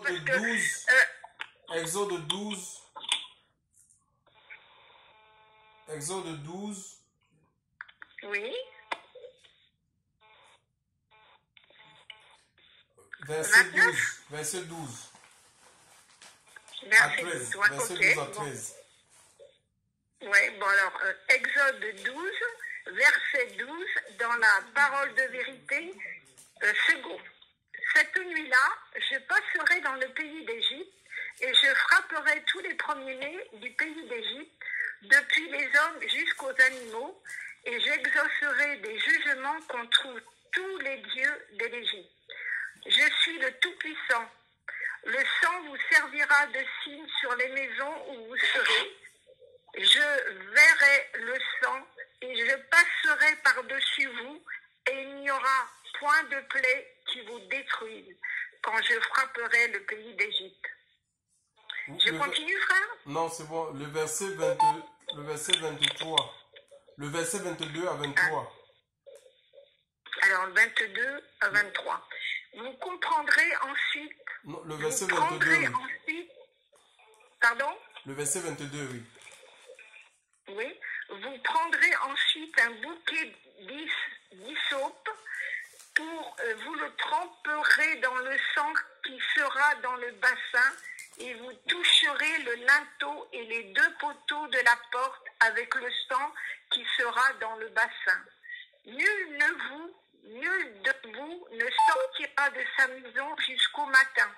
parce que... 12, Exode 12, Exode 12, oui. verset 29? 12, verset 12 à Verset 13, 12, ouais, verset ok. 12 à Bon. 13. Oui, bon alors, Exode 12, verset 12, dans la parole de vérité, second. Cette nuit-là, je passerai dans le pays d'Égypte et je frapperai tous les premiers-nés du pays d'Égypte, depuis les hommes jusqu'aux animaux, et j'exaucerai des jugements contre tous les dieux de l'Égypte. Je suis le Tout-Puissant. Le sang vous servira de signe sur les maisons où vous serez. Je verrai le sang et je passerai par-dessus vous et il n'y aura point de plaie qui vous détruise quand je frapperai le pays d'Égypte. Je continue, frère? Non, c'est bon. Le verset 23. Le verset 22 à 23. Alors, 22 à 23. Vous comprendrez ensuite... Non, le verset vous 22. prendrez Oui. ensuite... Pardon? Le verset 22, oui. Oui. Vous prendrez ensuite un bouquet d'hysope pour vous le tremperez dans le sang qui sera dans le bassin et vous toucherez le linteau et les deux poteaux de la porte avec le sang qui sera dans le bassin. Nul de vous ne sortira de sa maison jusqu'au matin.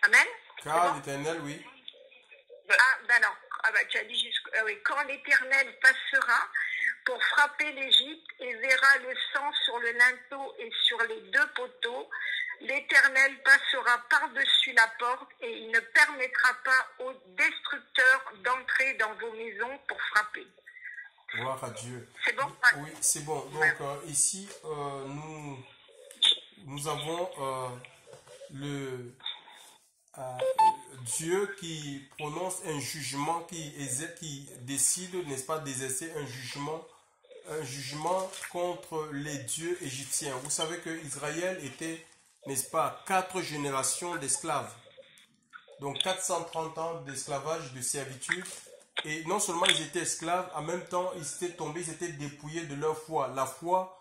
Amen. Car l'Éternel, oui. Ah, ben non. Ah ben, tu as dit oui. Quand l'Éternel passera pour frapper l'Égypte et verra le sang sur le linteau et sur les deux poteaux, l'Éternel passera par-dessus la porte et il ne permettra pas aux destructeurs d'entrer dans vos maisons pour frapper. Gloire à Dieu. C'est bon? Oui, c'est bon. Donc, ici, nous avons le Dieu qui prononce un jugement, qui décide, n'est-ce pas, d'exercer un jugement contre les dieux égyptiens. Vous savez que Israël était, n'est-ce pas, 4 générations d'esclaves. Donc 430 ans d'esclavage, de servitude. Et non seulement ils étaient esclaves, en même temps ils étaient tombés, ils étaient dépouillés de leur foi. La foi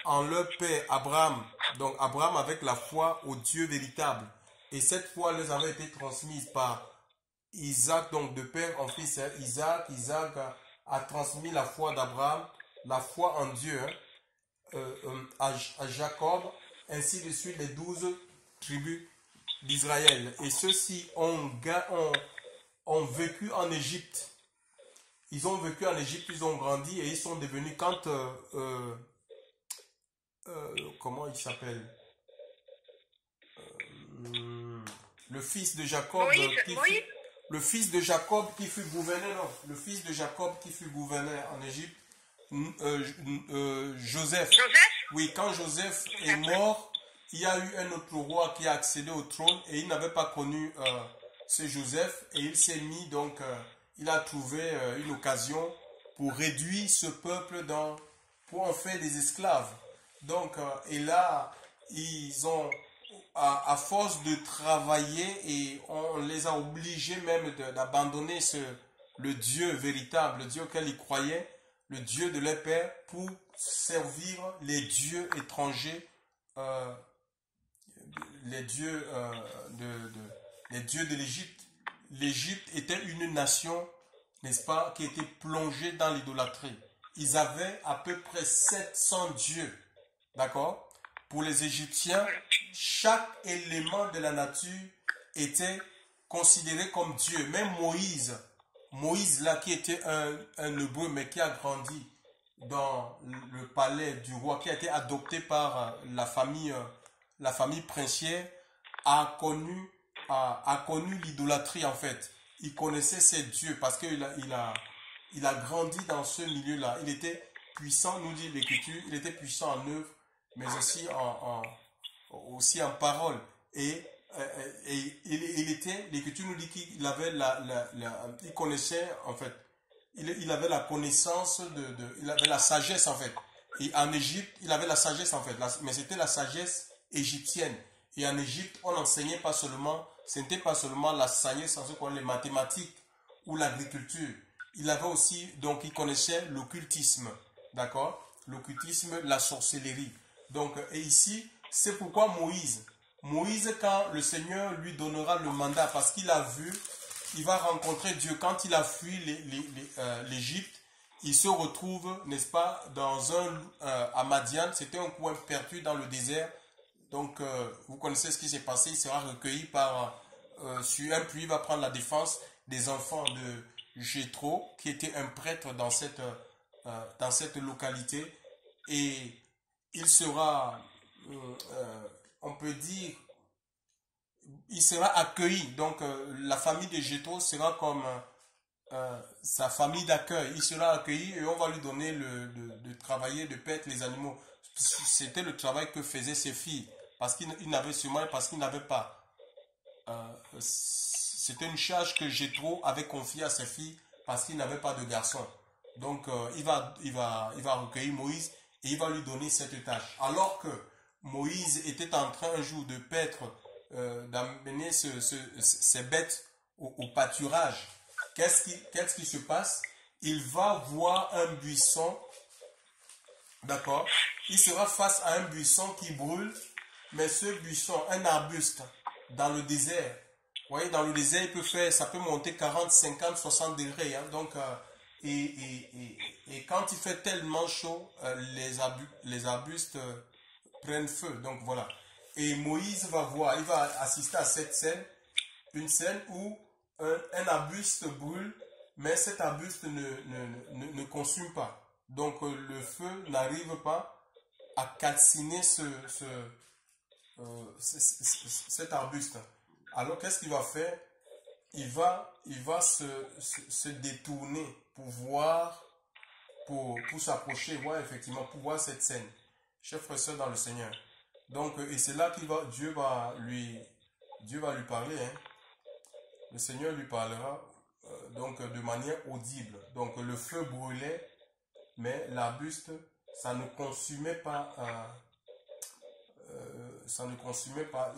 en leur père Abraham. Donc Abraham avec la foi au Dieu véritable. Et cette foi leur avait été transmise par Isaac, donc de père en fils. Isaac a transmis la foi d'Abraham, la foi en Dieu à Jacob, ainsi de suite les 12 tribus d'Israël. Et ceux-ci ont vécu en Égypte. Ils ont vécu en Égypte, ils ont grandi et ils sont devenus, quand comment il s'appelle, le fils de Jacob, le fils de Jacob qui fut gouverneur, le fils de Jacob qui fut gouverneur en Égypte, Joseph. Oui, quand Joseph est mort, il y a eu un autre roi qui a accédé au trône et il n'avait pas connu ce Joseph et il s'est mis, donc il a trouvé une occasion pour réduire ce peuple pour en faire des esclaves. Donc, et là, ils ont, à force de travailler, et on les a obligés même d'abandonner le Dieu véritable, le Dieu auquel ils croyaient, le Dieu de leur père, pour servir les dieux étrangers, les dieux de l'Égypte. L'Égypte était une nation, n'est-ce pas, qui était plongée dans l'idolâtrie. Ils avaient à peu près 700 dieux. D'accord? Pour les Égyptiens, chaque élément de la nature était considéré comme Dieu. Même Moïse là, qui était un hébreu, mais qui a grandi dans le palais du roi, qui a été adopté par la famille princière, a connu l'idolâtrie en fait. Il connaissait ses dieux parce qu'il a grandi dans ce milieu-là. Il était puissant, nous dit l'Écriture, il était puissant en œuvre, mais aussi en parole. Et l'Écriture nous dit qu'il avait il connaissait en fait, il avait la connaissance il avait la sagesse en fait. Et en Égypte, il avait la sagesse en fait, mais c'était la sagesse égyptienne. Et en Égypte, on n'enseignait pas seulement, ce n'était pas seulement la sagesse, les mathématiques ou l'agriculture. Il avait aussi, donc il connaissait l'occultisme, d'accord? L'occultisme, la sorcellerie. Donc, et ici, c'est pourquoi Moïse, quand le Seigneur lui donnera le mandat, parce qu'il a vu, il va rencontrer Dieu. Quand il a fui l'Égypte, il se retrouve, n'est-ce pas, à Madian, c'était un coin perdu dans le désert. Donc, vous connaissez ce qui s'est passé, il sera recueilli sur un puits, il va prendre la défense des enfants de Jéthro, qui était un prêtre dans cette localité. Et il sera, on peut dire, il sera accueilli. Donc, la famille de Jéthro sera comme sa famille d'accueil. Il sera accueilli et on va lui donner de travailler, de paître les animaux. C'était le travail que faisaient ses filles. Parce qu'il n'avait sûrement, parce qu'il n'avait pas. C'était une charge que Jéthro avait confiée à ses filles parce qu'il n'avait pas de garçon. Donc, il va recueillir Moïse et il va lui donner cette tâche. Alors que Moïse était en train un jour de paître, d'amener ces bêtes au pâturage, qu'est-ce qui se passe? Il va voir un buisson, d'accord? Il sera face à un buisson qui brûle, mais ce buisson, un arbuste, dans le désert, vous voyez, dans le désert, ça peut monter 40, 50, 60 degrés. Hein, donc, et quand il fait tellement chaud, les arbustes prennent feu. Donc voilà. Et Moïse il va assister à cette scène, une scène où un arbuste brûle, mais cet arbuste ne consume pas. Donc le feu n'arrive pas à calciner cet arbuste. Alors qu'est-ce qu'il va faire? Il va se détourner pour s'approcher, voir effectivement, pour voir cette scène. Chers frères et sœurs dans le Seigneur. Donc, et c'est là Dieu va lui parler. Hein. Le Seigneur lui parlera donc de manière audible. Donc le feu brûlait, mais l'arbuste, ça ne consumait pas.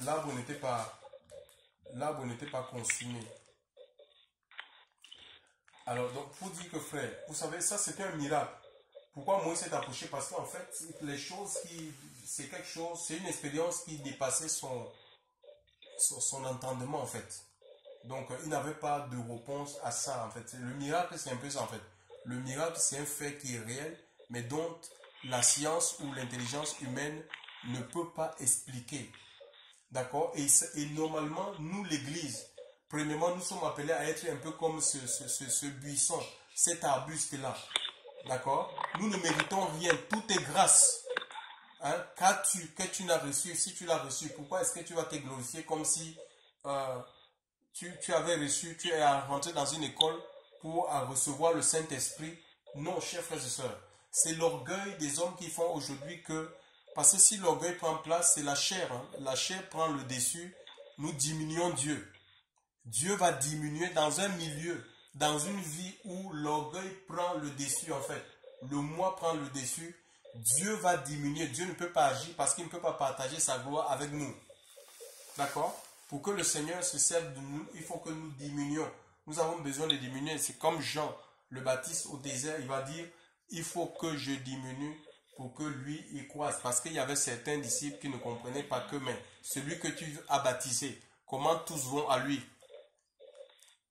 L'arbre n'était pas consumé. Alors, donc, pour dire que frère, vous savez, ça c'était un miracle. Pourquoi Moïse s'est approché? Parce qu'en fait, c'est une expérience qui dépassait son entendement en fait. Donc, il n'avait pas de réponse à ça en fait. Le miracle, c'est un peu ça en fait. Le miracle, c'est un fait qui est réel, mais dont la science ou l'intelligence humaine ne peut pas expliquer. D'accord? Et normalement, nous, l'Église, premièrement, nous sommes appelés à être un peu comme ce buisson, cet arbuste-là. D'accord? Nous ne méritons rien. Tout est grâce. Hein? Que tu l'as reçu, si tu l'as reçu, pourquoi est-ce que tu vas te glorifier comme si tu avais reçu, tu es rentré dans une école pour recevoir le Saint-Esprit? Non, chers frères et sœurs. C'est l'orgueil des hommes qui font aujourd'hui que, parce que si l'orgueil prend place, c'est la chair. Hein? La chair prend le dessus, nous diminuons Dieu. Dieu va diminuer dans un milieu, dans une vie où l'orgueil prend le dessus en fait. Le moi prend le dessus. Dieu va diminuer. Dieu ne peut pas agir parce qu'il ne peut pas partager sa gloire avec nous. D'accord? Pour que le Seigneur se serve de nous, il faut que nous diminuions. Nous avons besoin de diminuer. C'est comme Jean le Baptiste au désert. Il va dire, il faut que je diminue pour que lui y croise. Parce qu'il y avait certains disciples qui ne comprenaient pas que, mais celui que tu as baptisé, comment tous vont à lui?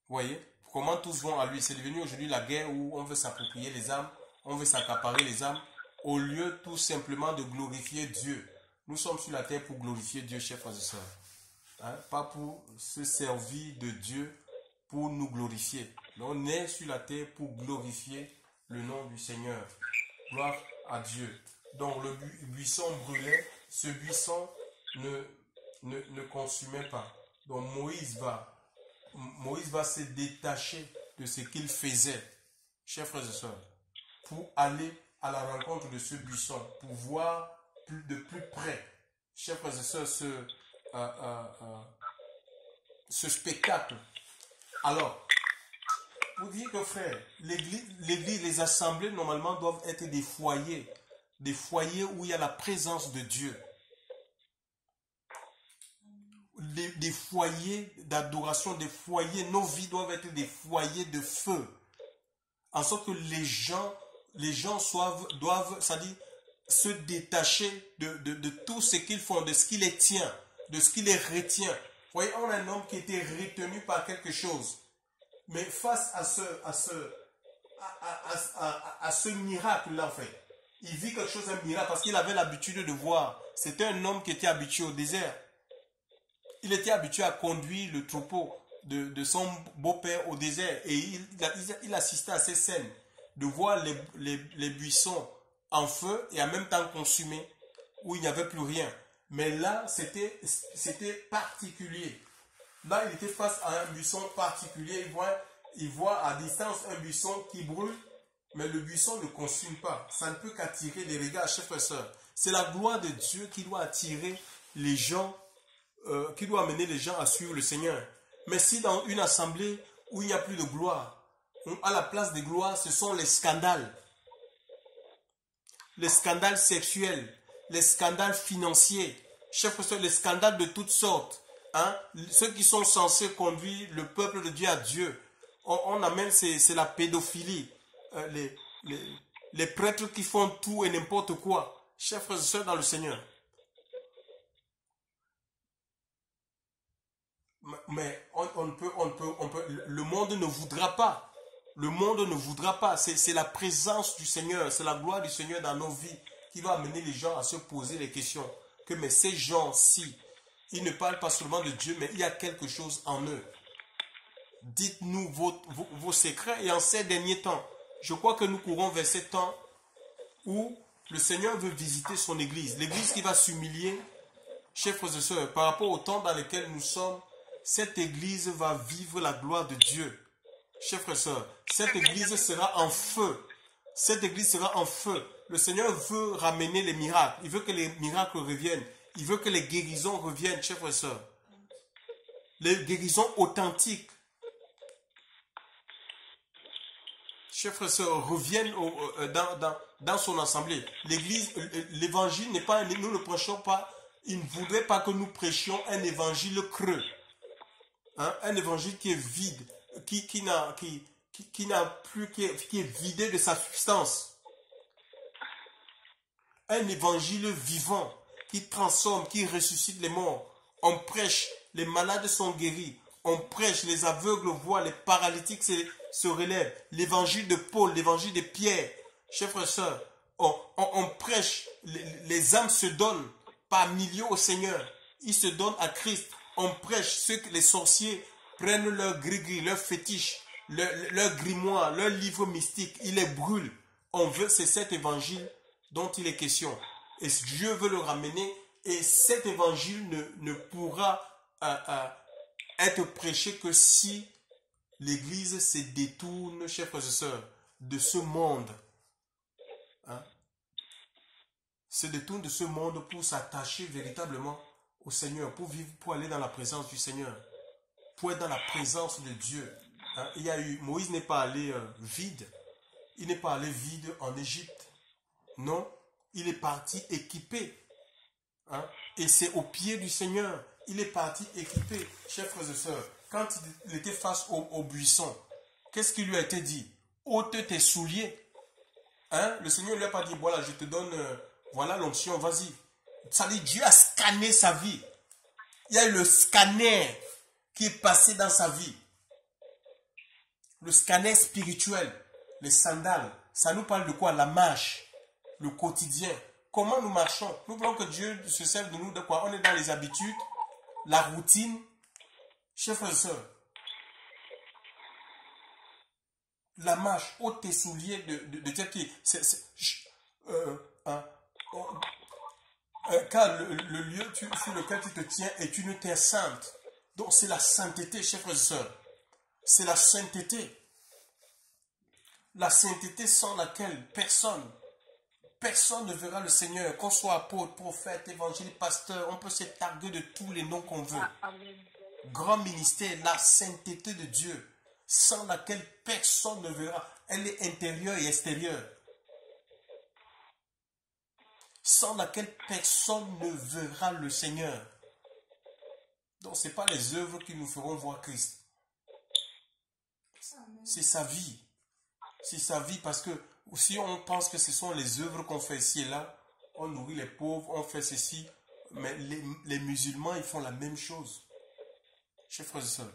Vous voyez? Comment tous vont à lui? C'est devenu aujourd'hui la guerre où on veut s'approprier les âmes, on veut s'accaparer les âmes, au lieu tout simplement de glorifier Dieu. Nous sommes sur la terre pour glorifier Dieu, chers frères et sœurs. Hein? Pas pour se servir de Dieu, pour nous glorifier. Mais on est sur la terre pour glorifier le nom du Seigneur. Gloire à Dieu. Donc le buisson brûlait, ce buisson ne consumait pas. Donc Moïse va se détacher de ce qu'il faisait, chers frères et sœurs, pour aller à la rencontre de ce buisson, pour voir de plus près, chers frères et sœurs, ce spectacle. Alors, pour dire que frère, l'église, les assemblées normalement doivent être des foyers où il y a la présence de Dieu. des foyers d'adoration, des foyers, nos vies doivent être des foyers de feu. En sorte que les gens doivent, c'est-à-dire, se détacher de tout ce qu'ils font, de ce qui les tient, de ce qui les retient. Vous voyez, on a un homme qui était retenu par quelque chose. Mais face à ce miracle-là, en fait, il vit quelque chose, un miracle, parce qu'il avait l'habitude de voir. C'était un homme qui était habitué au désert. Il était habitué à conduire le troupeau de son beau-père au désert. Et il assistait à ces scènes, de voir les buissons en feu et en même temps consumés, où il n'y avait plus rien. Mais là, c'était particulier. Là, il était face à un buisson particulier. Il voit à distance un buisson qui brûle, mais le buisson ne consume pas. Ça ne peut qu'attirer les regards, chers frères et sœurs. C'est la gloire de Dieu qui doit attirer les gens, qui doit amener les gens à suivre le Seigneur. Mais si dans une assemblée où il n'y a plus de gloire, à la place de gloire, ce sont les scandales sexuels, les scandales financiers, chers frères et sœurs, les scandales de toutes sortes. Hein? Ceux qui sont censés conduire le peuple de Dieu à Dieu, on amène, c'est la pédophilie, les prêtres qui font tout et n'importe quoi. Chers frères et sœurs dans le Seigneur. Mais le monde ne voudra pas. Le monde ne voudra pas. C'est la présence du Seigneur, c'est la gloire du Seigneur dans nos vies qui va amener les gens à se poser les questions. Mais ces gens-ci, ils ne parlent pas seulement de Dieu, mais il y a quelque chose en eux. Dites-nous vos secrets. Et en ces derniers temps, je crois que nous courons vers ces temps où le Seigneur veut visiter son Église. L'Église qui va s'humilier, chers frères et sœurs, par rapport au temps dans lequel nous sommes, cette Église va vivre la gloire de Dieu. Chers frères et sœurs, cette Église sera en feu. Cette Église sera en feu. Le Seigneur veut ramener les miracles. Il veut que les miracles reviennent. Il veut que les guérisons reviennent, chers frères et sœurs. Les guérisons authentiques. Chers frères et sœurs, reviennent dans son assemblée. L'Église, l'évangile n'est pas, nous ne prêchons pas, il ne voudrait pas que nous prêchions un évangile creux. Hein? Un évangile qui est vide, qui est vidé de sa substance. Un évangile vivant, qui transforme, qui ressuscite les morts. On prêche, les malades sont guéris. On prêche, les aveugles voient, les paralytiques se relèvent. L'évangile de Paul, l'évangile de Pierre. Chers frères et sœurs, on prêche, les âmes se donnent par millions au Seigneur. Ils se donnent à Christ. On prêche, les sorciers prennent leur gris-gris, leur fétiche, leur grimoire, leur livre mystique, ils les brûlent. C'est cet évangile dont il est question. Et Dieu veut le ramener, et cet évangile ne pourra être prêché que si l'Église se détourne, chers frères et sœurs, de ce monde. Hein? Se détourne de ce monde pour s'attacher véritablement au Seigneur, pour vivre, pour aller dans la présence du Seigneur, pour être dans la présence de Dieu. Hein? Moïse n'est pas allé vide. Il n'est pas allé vide en Égypte. Non, il est parti équipé. Hein? Et c'est au pied du Seigneur. Il est parti équipé, chers frères et sœurs. Quand il était face au buisson, qu'est-ce qui lui a été dit? Ôte tes souliers. Hein? Le Seigneur ne lui a pas dit, voilà, je te donne, voilà l'onction, vas-y. Ça dit, Dieu a scanné sa vie. Il y a eu le scanner qui est passé dans sa vie. Le scanner spirituel, les sandales, ça nous parle de quoi? La marche, le quotidien. Comment nous marchons? Nous voulons que Dieu se serve de nous de quoi? On est dans les habitudes, la routine. Chers frères et sœurs, la marche, ôte tes souliers de tel qui... car le lieu sur lequel tu te tiens est une terre sainte. Donc c'est la sainteté, chers frères et sœurs. C'est la sainteté. La sainteté sans laquelle personne ne verra le Seigneur. Qu'on soit apôtre, prophète, évangéliste, pasteur, on peut se targuer de tous les noms qu'on veut. Grand ministère, la sainteté de Dieu, sans laquelle personne ne verra. Elle est intérieure et extérieure. Sans laquelle personne ne verra le Seigneur. Donc, ce n'est pas les œuvres qui nous feront voir Christ. C'est sa vie. C'est sa vie parce que si on pense que ce sont les œuvres qu'on fait ici et là, on nourrit les pauvres, on fait ceci, mais les musulmans, ils font la même chose. Chers frères et sœurs.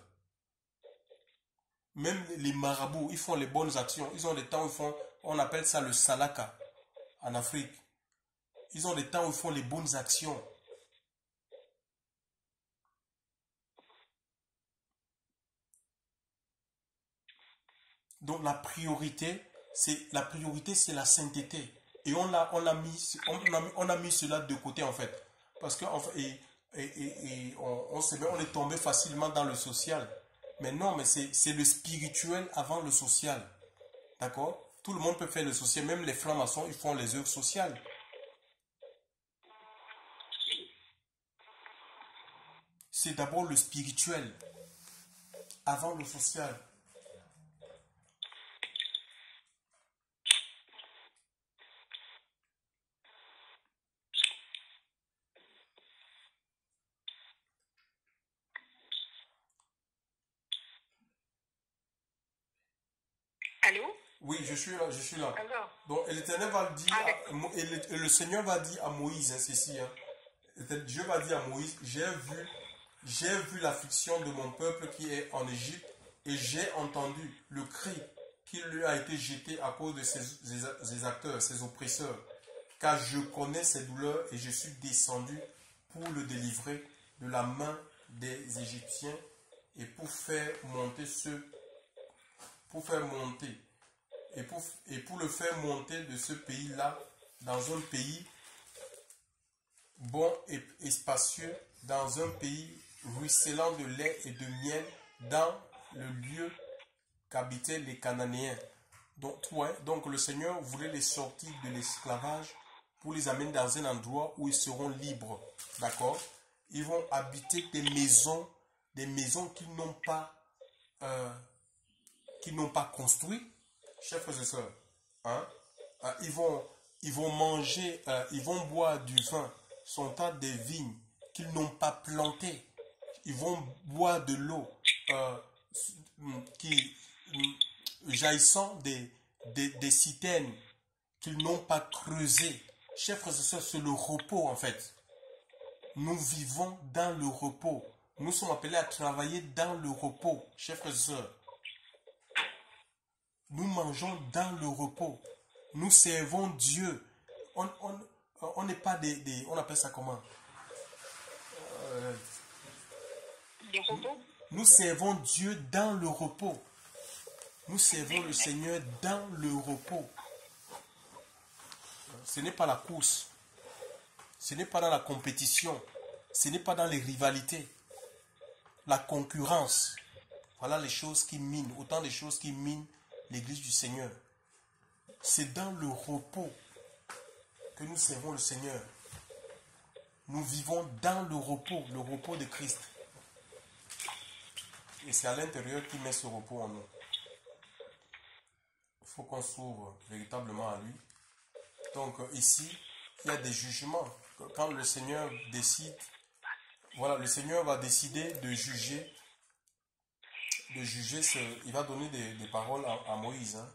Même les marabouts, ils font les bonnes actions. Ils ont des temps où ils font, on appelle ça le salaka en Afrique. Ils ont des temps où ils font les bonnes actions. Donc la priorité, c'est la sainteté. Et on a mis cela de côté en fait. Parce que on est tombé facilement dans le social. Mais non, mais c'est le spirituel avant le social. D'accord? Tout le monde peut faire le social. Même les francs-maçons, ils font les œuvres sociales. C'est d'abord le spirituel avant le social. Allô? Oui, je suis là, je suis là. Alors. Donc, l'Éternel va le dire, et le Seigneur va dire à Moïse, hein, ceci, hein, Dieu va dire à Moïse, j'ai vu l'affliction de mon peuple qui est en Égypte, et j'ai entendu le cri qui lui a été jeté à cause de ses acteurs, ses oppresseurs, car je connais ses douleurs et je suis descendu pour le délivrer de la main des Égyptiens et pour faire monter pour le faire monter de ce pays-là dans un pays bon et spacieux, dans un pays ruisselant de lait et de miel, dans le lieu qu'habitaient les Cananéens. Donc le Seigneur voulait les sortir de l'esclavage pour les amener dans un endroit où ils seront libres. D'accord? Ils vont habiter des maisons qu'ils n'ont pas construit, chers frères et sœurs. Hein? Ils vont manger, ils vont boire du vin, sont à des vignes qu'ils n'ont pas plantées. Ils vont boire de l'eau qui jaillissant des citernes qu'ils n'ont pas creusées. Chers frères et sœurs, c'est le repos en fait. Nous vivons dans le repos. Nous sommes appelés à travailler dans le repos, chers frères et sœurs. Nous mangeons dans le repos. Nous servons Dieu. On n'est pas on appelle ça comment? Des repos? Nous servons Dieu dans le repos. Nous servons le Seigneur dans le repos. Ce n'est pas la course. Ce n'est pas dans la compétition. Ce n'est pas dans les rivalités. La concurrence. Voilà les choses qui minent. Autant de choses qui minent l'Église du Seigneur. C'est dans le repos que nous servons le Seigneur. Nous vivons dans le repos de Christ. Et c'est à l'intérieur qu'il met ce repos en nous. Il faut qu'on s'ouvre véritablement à lui. Donc ici, il y a des jugements. Quand le Seigneur décide, voilà, le Seigneur va décider de juger, il va donner des paroles à Moïse. Hein.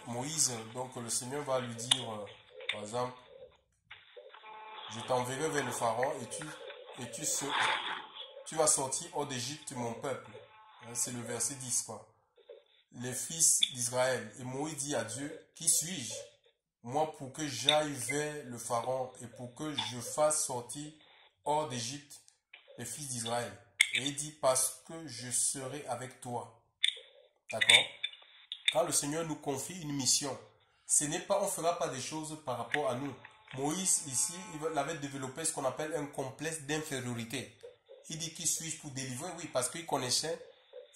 Moïse, donc le Seigneur va lui dire, par exemple, je t'enverrai vers le Pharaon et tu vas sortir hors d'Égypte mon peuple. C'est le verset 10, quoi. Les fils d'Israël. Et Moïse dit à Dieu, qui suis-je, moi, pour que j'aille vers le Pharaon et pour que je fasse sortir hors d'Égypte les fils d'Israël. Et il dit, parce que je serai avec toi. D'accord? Quand le Seigneur nous confie une mission, on ne fera pas des choses par rapport à nous. Moïse, ici, il avait développé ce qu'on appelle un complexe d'infériorité. Il dit, qui suis-je pour délivrer? Oui, parce qu'il connaissait,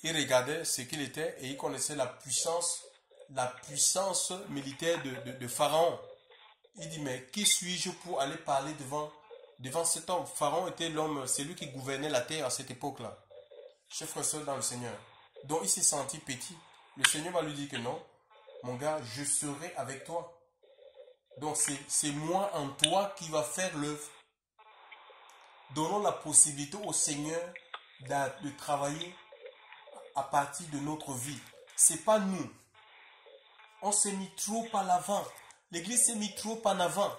il regardait ce qu'il était et il connaissait la puissance militaire de Pharaon. Il dit, mais qui suis-je pour aller parler devant cet homme? Pharaon était l'homme, c'est lui qui gouvernait la terre à cette époque-là. Chef frère seul dans le Seigneur. Donc il s'est senti petit. Le Seigneur va lui dire que non, mon gars, je serai avec toi. Donc c'est moi en toi qui va faire l'œuvre. Donnons la possibilité au Seigneur de travailler à partir de notre vie. C'est pas nous. On s'est mis trop en avant. L'église s'est mis trop en avant.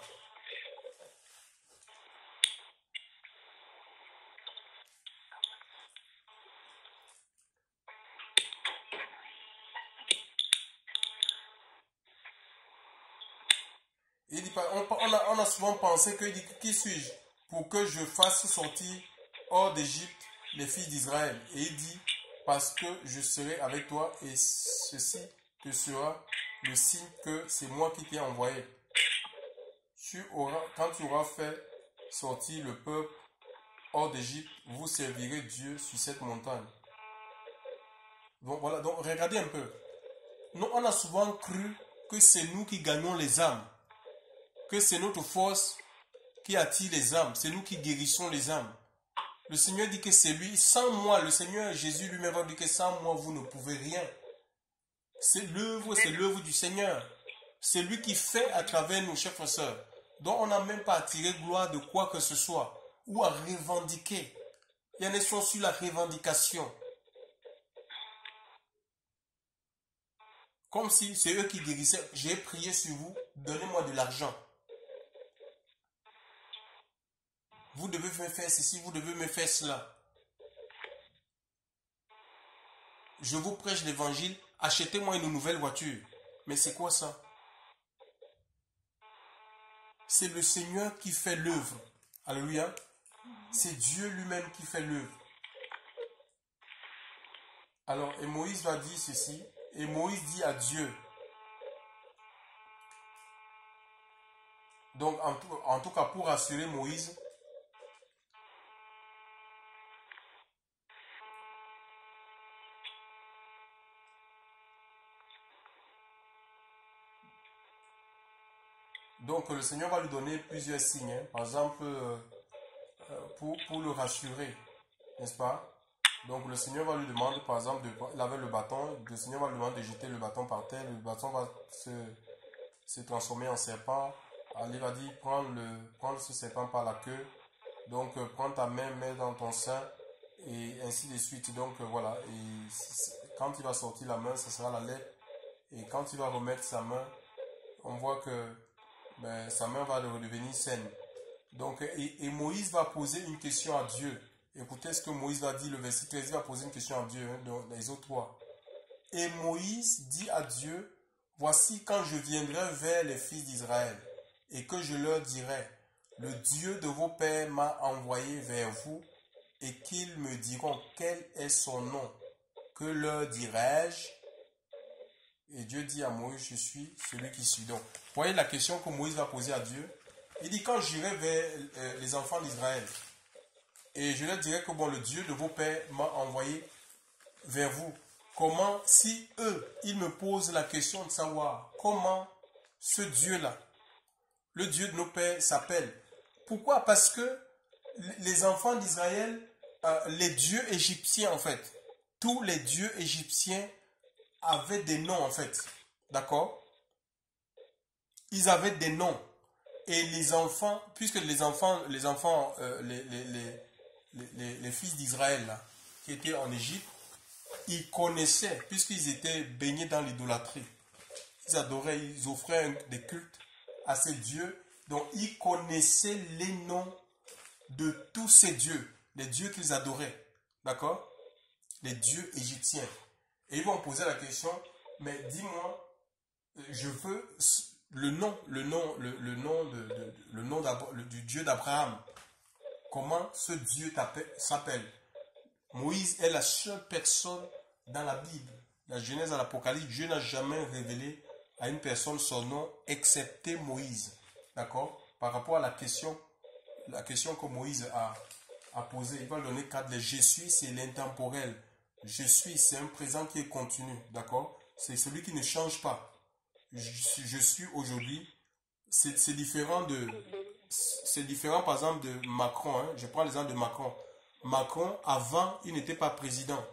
Il dit, on a souvent pensé que, qui suis-je pour que je fasse sortir hors d'Égypte les fils d'Israël? Et il dit, parce que je serai avec toi et ceci te sera le signe que c'est moi qui t'ai envoyé. Quand tu auras fait sortir le peuple hors d'Égypte, vous servirez Dieu sur cette montagne. Donc voilà, donc regardez un peu. Nous, on a souvent cru que c'est nous qui gagnons les âmes, que c'est notre force qui attire les âmes, c'est nous qui guérissons les âmes. Le Seigneur dit que c'est lui, sans moi, le Seigneur Jésus lui-même va dire que sans moi, vous ne pouvez rien. C'est l'œuvre du Seigneur. C'est lui qui fait à travers nous, chers frères et sœurs. Donc on n'a même pas à tirer gloire de quoi que ce soit, ou à revendiquer. Il y en a qui sont sur la revendication. Comme si c'est eux qui guérissaient. J'ai prié sur vous, donnez-moi de l'argent. Vous devez me faire ceci, vous devez me faire cela. Je vous prêche l'évangile, achetez-moi une nouvelle voiture. Mais c'est quoi ça? C'est le Seigneur qui fait l'œuvre. Alléluia. C'est Dieu lui-même qui fait l'œuvre. Alors, et Moïse va dire ceci. Et Moïse dit à Dieu. Donc, en tout cas, pour rassurer Moïse, donc le Seigneur va lui donner plusieurs signes. Hein. Par exemple, pour le rassurer, n'est-ce pas? Donc le Seigneur va lui demander, par exemple, il avait le bâton, le Seigneur va lui demander de jeter le bâton par terre, le bâton va se transformer en serpent. Alors, il va dire, prendre ce serpent par la queue, donc prends ta main, mets dans ton sein, et ainsi de suite. Donc voilà, et quand il va sortir la main, ce sera la lettre, et quand il va remettre sa main, on voit que sa main va redevenir saine. Donc, et Moïse va poser une question à Dieu. Écoutez ce que Moïse va dire, le verset 13, il va poser une question à Dieu, hein, dans les autres 3. Et Moïse dit à Dieu, voici quand je viendrai vers les fils d'Israël, et que je leur dirai, le Dieu de vos pères m'a envoyé vers vous, et qu'ils me diront quel est son nom. Que leur dirai-je? Et Dieu dit à Moïse, je suis celui qui suis. Donc, voyez la question que Moïse va poser à Dieu. Il dit, quand j'irai vers les enfants d'Israël, et je leur dirai que bon, le Dieu de vos pères m'a envoyé vers vous. Comment, si eux, ils me posent la question de savoir comment ce Dieu-là, le Dieu de nos pères, s'appelle. Pourquoi? Parce que les enfants d'Israël, les dieux égyptiens en fait, tous les dieux égyptiens avaient des noms en fait. D'accord? Ils avaient des noms. Et les enfants, puisque les fils d'Israël qui étaient en Égypte, ils connaissaient, puisqu'ils étaient baignés dans l'idolâtrie. Ils adoraient, ils offraient des cultes à ces dieux. Donc ils connaissaient les noms de tous ces dieux, les dieux qu'ils adoraient. D'accord? Les dieux égyptiens. Et ils vont poser la question, mais dis-moi, je veux le nom du Dieu d'Abraham. Comment ce Dieu s'appelle? Moïse est la seule personne dans la Bible. La Genèse à l'Apocalypse, Dieu n'a jamais révélé à une personne son nom excepté Moïse. D'accord? Par rapport à la question que Moïse a posée, il va donner 4. Les je suis, c'est l'intemporel. Je suis, c'est un présent qui est continu. D'accord? C'est celui qui ne change pas. Je suis aujourd'hui. C'est différent par exemple de Macron. Hein. Je prends l'exemple de Macron. Macron, avant, il n'était pas président.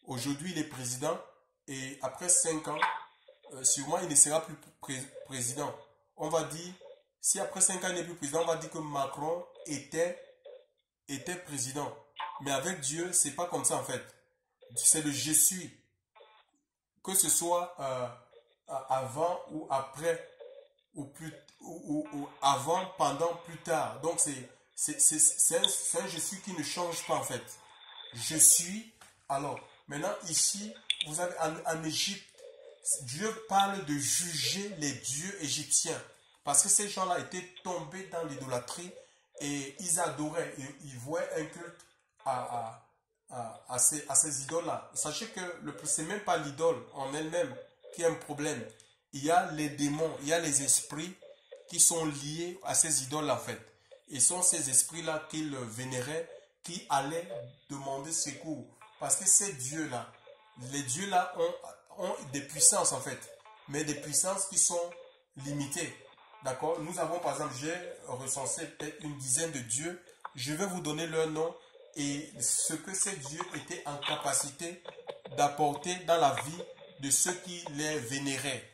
Aujourd'hui, il est président. Et après 5 ans, sûrement, il ne sera plus président. On va dire, si après 5 ans, il n'est plus président, on va dire que Macron était était président. Mais avec Dieu, c'est pas comme ça en fait. C'est le je suis. Que ce soit avant ou après, ou avant, pendant, plus tard. Donc c'est un je suis qui ne change pas en fait. Je suis. Alors, maintenant ici, vous avez en Égypte, Dieu parle de juger les dieux égyptiens. Parce que ces gens-là étaient tombés dans l'idolâtrie et ils adoraient, ils vouaient un culte à ces idoles-là. Sachez que ce n'est même pas l'idole en elle-même qui est un problème. Il y a les démons, il y a les esprits qui sont liés à ces idoles-là en fait. Et ce sont ces esprits-là qu'ils vénéraient, qui allaient demander secours. Parce que ces dieux-là, les dieux-là ont des puissances en fait, mais des puissances qui sont limitées. D'accord? Nous avons par exemple, j'ai recensé peut-être une dizaine de dieux. Je vais vous donner leur nom et ce que ces dieux étaient en capacité d'apporter dans la vie de ceux qui les vénéraient.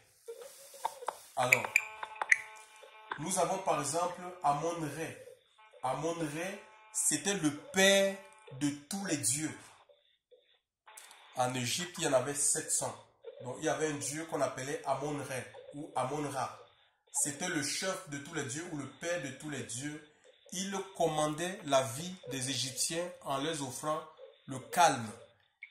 Alors, nous avons par exemple Amon-Ré. Amon-Ré, c'était le père de tous les dieux. En Égypte, il y en avait 700. Donc, il y avait un dieu qu'on appelait Amon-Ré ou Amon-Ra. C'était le chef de tous les dieux ou le père de tous les dieux. Il commandait la vie des Égyptiens en leur offrant le calme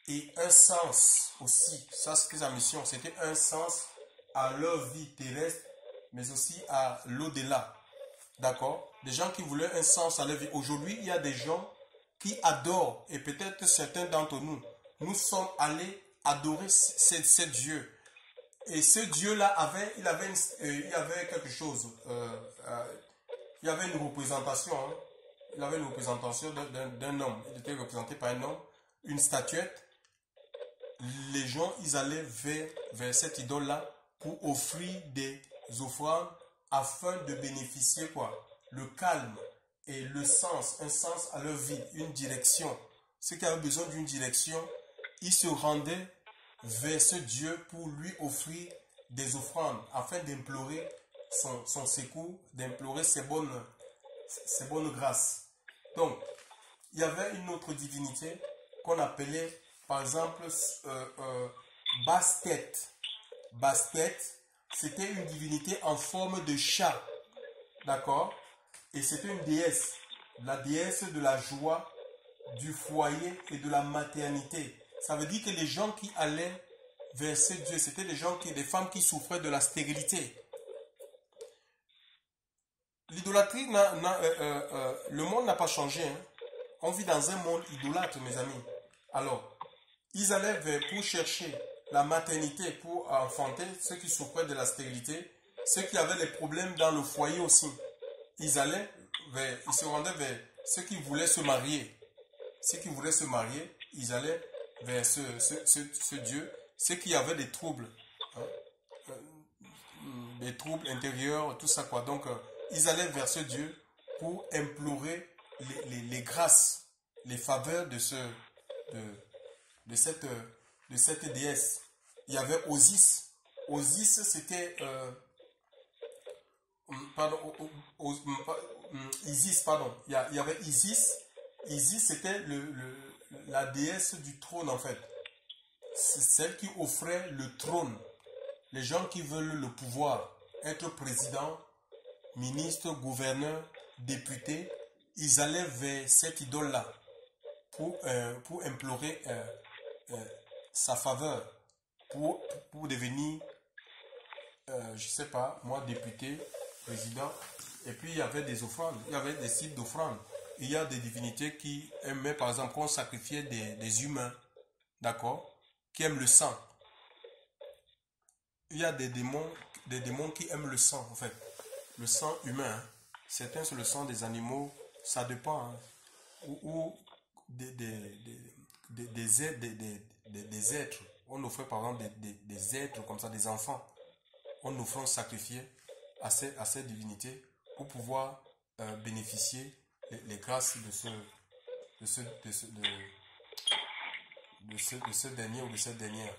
et un sens aussi. Ça, c'était sa mission. C'était un sens à leur vie terrestre, mais aussi à l'au-delà. D'accord? Des gens qui voulaient un sens à leur vie. Aujourd'hui, il y a des gens qui adorent, et peut-être certains d'entre nous, nous sommes allés adorer ces dieux. Et ce Dieu-là il avait quelque chose. Il y avait une représentation. Hein. Il avait une représentation d'un homme. Il était représenté par un homme. Une statuette. Les gens, ils allaient vers cette idole-là pour offrir des offrandes afin de bénéficier quoi? Le calme et le sens, un sens à leur vie, une direction. Ceux qui avaient besoin d'une direction, ils se rendaient vers ce Dieu pour lui offrir des offrandes afin d'implorer son secours, d'implorer ses bonnes grâces. Donc, il y avait une autre divinité qu'on appelait par exemple Bastet. Bastet, c'était une divinité en forme de chat. D'accord? Et c'était une déesse, la déesse de la joie, du foyer et de la maternité. Ça veut dire que les gens qui allaient vers ce Dieu, c'était des femmes qui souffraient de la stérilité. L'idolâtrie, le monde n'a pas changé. Hein. On vit dans un monde idolâtre, mes amis. Alors, ils allaient pour chercher la maternité, pour enfanter ceux qui souffraient de la stérilité, ceux qui avaient des problèmes dans le foyer aussi. Ils se rendaient vers ceux qui voulaient se marier. Ceux qui voulaient se marier, ils allaient vers ce Dieu. Ceux qui avaient des troubles, hein, des troubles intérieurs, tout ça quoi. Donc, ils allaient vers ce Dieu pour implorer les grâces, les faveurs de cette déesse. Il y avait Osis. Osis, c'était... Isis, pardon. Il y avait Isis. Isis, c'était la déesse du trône, en fait. C'est celle qui offrait le trône. Les gens qui veulent le pouvoir, être président, ministre, gouverneur, député, ils allaient vers cette idole-là pour implorer sa faveur, pour devenir, je ne sais pas, moi, député, président. Et puis, il y avait des offrandes, il y avait des sites d'offrandes. Il y a des divinités qui aimaient, par exemple, qu'on sacrifiait des humains, d'accord, qui aiment le sang. Il y a des démons qui aiment le sang, en fait. Le sang humain. Hein. Certains, c'est le sang des animaux, ça dépend. Hein. Ou des êtres. On offrait, par exemple, des êtres comme ça, des enfants. On offrait, on sacrifiait à ces divinités pour pouvoir bénéficier les grâces de ce dernier ou de cette dernière.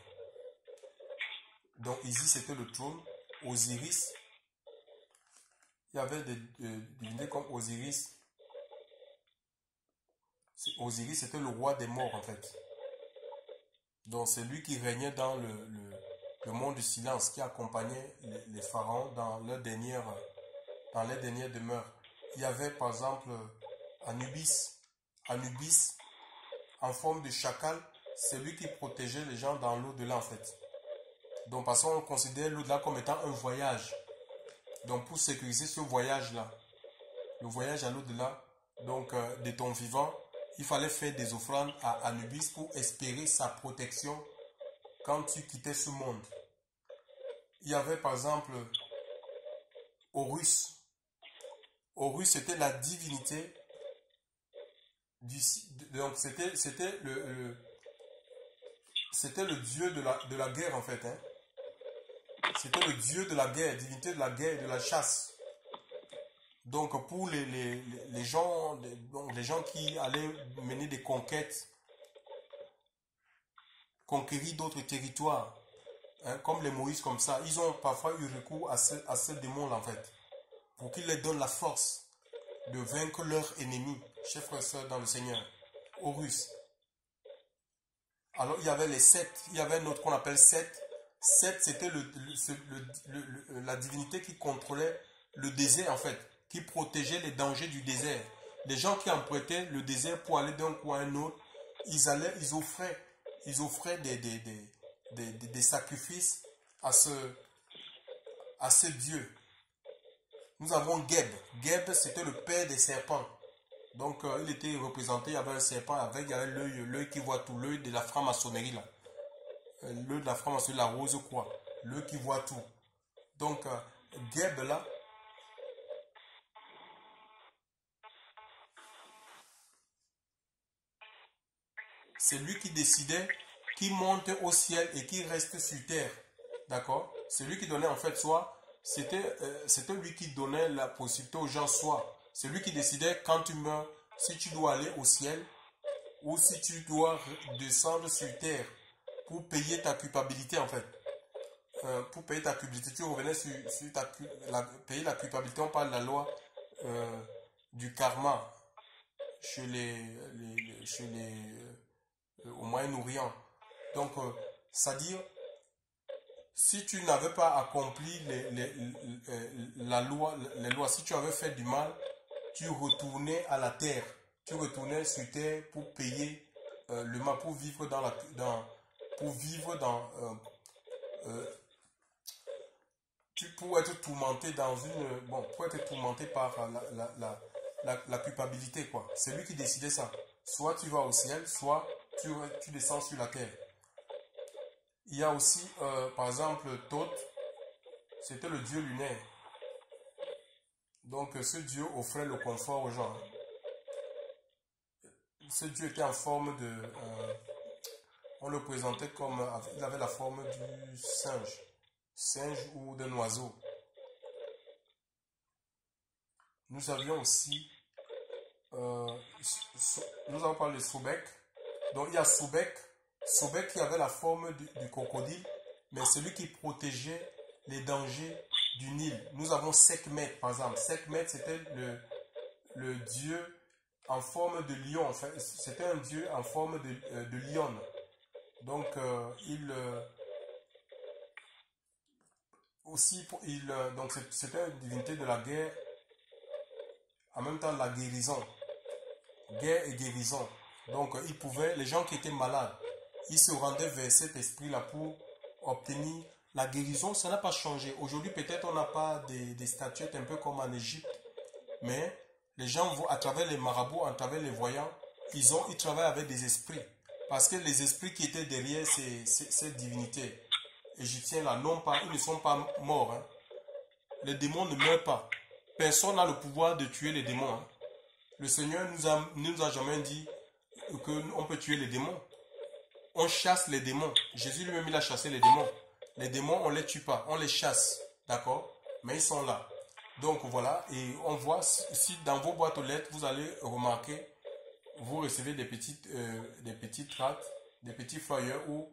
Donc ici c'était le trône. Osiris, il y avait des divinités comme Osiris, Osiris, c'était le roi des morts, en fait. Donc, c'est lui qui régnait dans le monde du silence, qui accompagnait les pharaons dans les dernières demeures. Il y avait, par exemple, Anubis. Anubis, en forme de chacal, c'est lui qui protégeait les gens dans l'au-delà, en fait. Donc, parce qu'on considère l'au-delà comme étant un voyage. Donc, pour sécuriser ce voyage-là, le voyage à l'au-delà, donc de ton vivant, il fallait faire des offrandes à Anubis pour espérer sa protection quand tu quittais ce monde. Il y avait par exemple Horus. Horus, c'était la divinité donc c'était le dieu de la guerre, en fait. Hein. C'était le dieu de la guerre, divinité de la guerre et de la chasse. Donc pour les gens qui allaient mener des conquêtes, conquérir d'autres territoires, hein, comme les Moïse, comme ça, ils ont parfois eu recours à ce démon-là, en fait, pour qu'il leur donne la force de vaincre leurs ennemis, chers frères et sœurs dans le Seigneur. Horus. Alors il y avait les Seth, il y avait un autre qu'on appelle Seth. Seth, c'était la divinité qui contrôlait le désert, en fait, qui protégeait les dangers du désert. Les gens qui empruntaient le désert pour aller d'un coin à un autre, ils offraient des sacrifices à ce dieu. Nous avons Geb. Geb, c'était le père des serpents. Donc, il était représenté, il y avait un serpent il y avait l'œil qui voit tout, l'œil de la franc-maçonnerie, là. L'œil de la franc-maçonnerie, la rose quoi. L'œil qui voit tout. Donc, Geb, là, c'est lui qui décidait qui monte au ciel et qui reste sur terre. D'accord? C'est lui qui donnait, en fait, c'était lui qui donnait la possibilité aux gens, c'est lui qui décidait quand tu meurs, si tu dois aller au ciel ou si tu dois descendre sur terre pour payer ta culpabilité, en fait. Pour payer ta culpabilité, tu revenais sur payer la culpabilité. On parle de la loi du karma chez au Moyen-Orient. Donc, c'est-à-dire, si tu n'avais pas accompli les lois, si tu avais fait du mal, tu retournais à la terre. Tu retournais sur terre pour payer le mal, pour vivre pour être tourmenté pour être tourmenté par la culpabilité, quoi. C'est lui qui décidait ça. Soit tu vas au ciel, soit tu descends sur la terre. Il y a aussi, par exemple, Thoth, c'était le dieu lunaire. Donc, ce dieu offrait le confort aux gens. Ce dieu était en forme on le présentait comme, il avait la forme du singe ou d'un oiseau. Nous avions aussi, nous avons parlé de Sobek. Donc, il y a Sobek qui avait la forme du crocodile, mais celui qui protégeait les dangers du Nil. Nous avons Sekhmet, par exemple. Sekhmet, c'était le dieu en forme de lion. Enfin, c'était un dieu en forme de lion. Donc, donc c'était une divinité de la guerre, en même temps la guérison. Guerre et guérison. Donc, les gens qui étaient malades, ils se rendaient vers cet esprit-là pour obtenir la guérison. Ça n'a pas changé. Aujourd'hui, peut-être on n'a pas des statuettes un peu comme en Égypte, mais les gens vont, à travers les marabouts, à travers les voyants, ils travaillent avec des esprits. Parce que les esprits qui étaient derrière ces divinités égyptiennes-là, ils ne sont pas morts. Hein. Les démons ne meurent pas. Personne n'a le pouvoir de tuer les démons. Hein. Le Seigneur ne nous a jamais dit qu'on peut tuer les démons. On chasse les démons. Jésus lui-même, il a chassé les démons. Les démons, on ne les tue pas, on les chasse. D'accord? Mais ils sont là. Donc voilà, et on voit, si dans vos boîtes aux lettres, vous allez remarquer, vous recevez des petites tracts, des petits flyers où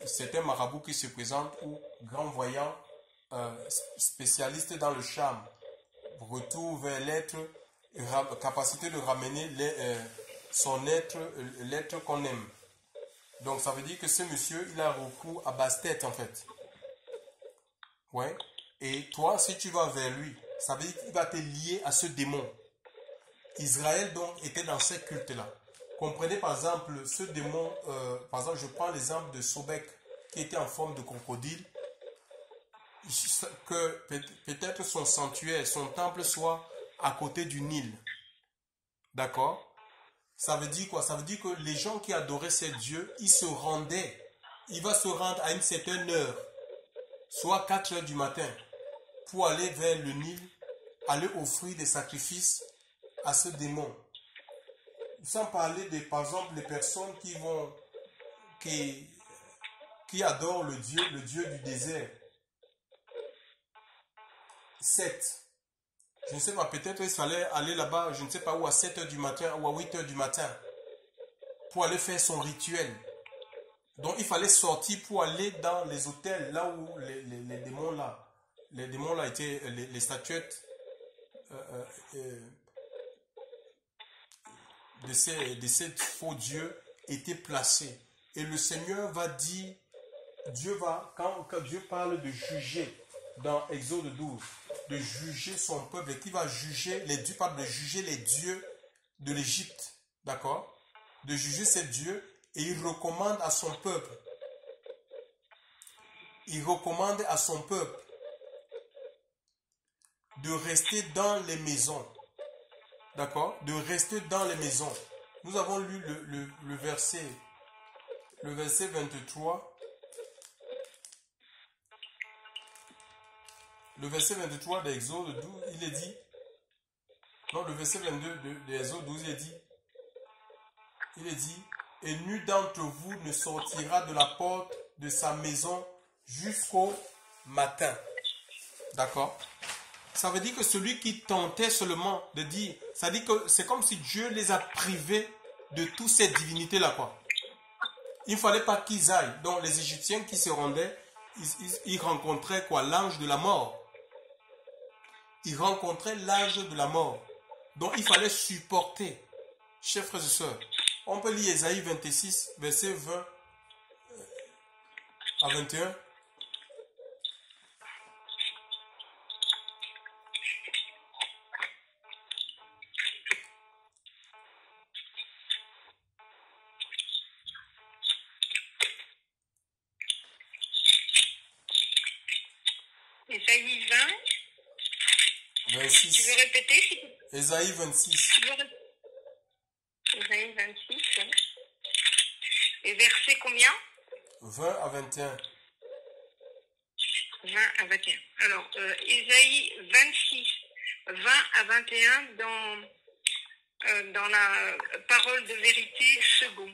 certains marabouts qui se présentent ou grands voyants spécialistes dans le charme, retour vers l'être, capacité de ramener l'être qu'on aime. Donc ça veut dire que ce monsieur, il a recours à Bastet en fait. Ouais. Et toi, si tu vas vers lui, ça veut dire qu'il va te lier à ce démon. Israël donc était dans ces cultes-là. Comprenez par exemple ce démon, par exemple je prends l'exemple de Sobek qui était en forme de crocodile, que peut-être son sanctuaire, son temple soit à côté du Nil. D'accord? Ça veut dire quoi? Ça veut dire que les gens qui adoraient ces dieux, ils se rendaient. Il va se rendre à une certaine heure, soit 4 heures du matin, pour aller vers le Nil, aller offrir des sacrifices à ce démon. Sans parler de, par exemple, les personnes qui adorent le dieu du désert. Seth. Je ne sais pas, peut-être il fallait aller là-bas, je ne sais pas où, à 7 heures du matin ou à 8 heures du matin, pour aller faire son rituel. Donc il fallait sortir pour aller dans les hôtels, là où les démons là étaient, les statuettes de ces faux dieux étaient placés. Et le Seigneur va dire, quand Dieu parle de juger, dans Exode 12, de juger son peuple, et qui va juger les dieux, parle de juger les dieux de l'Égypte, d'accord? De juger ces dieux, et il recommande à son peuple, de rester dans les maisons, d'accord? De rester dans les maisons. Nous avons lu le verset 23. Le verset 23 d'Exode 12, il est dit, non, le verset 22 d'Exode 12, il est dit, et nul d'entre vous ne sortira de la porte de sa maison jusqu'au matin. D'accord? Ça veut dire que celui qui tentait seulement de dire, ça dit que c'est comme si Dieu les a privés de toutes ces divinités-là, quoi. Il ne fallait pas qu'ils aillent. Donc les Égyptiens qui se rendaient, ils rencontraient quoi? L'ange de la mort. Ils rencontraient l'ange de la mort. Donc il fallait supporter. Chers frères et sœurs, on peut lire Ésaïe 26, verset 20 à 21. Ésaïe 20. 26. Tu veux répéter? Ésaïe 26. Ésaïe 26. Et verset combien? 20 à 21. 20 à 21. Alors, Ésaïe 26, 20 à 21 dans la parole de vérité second.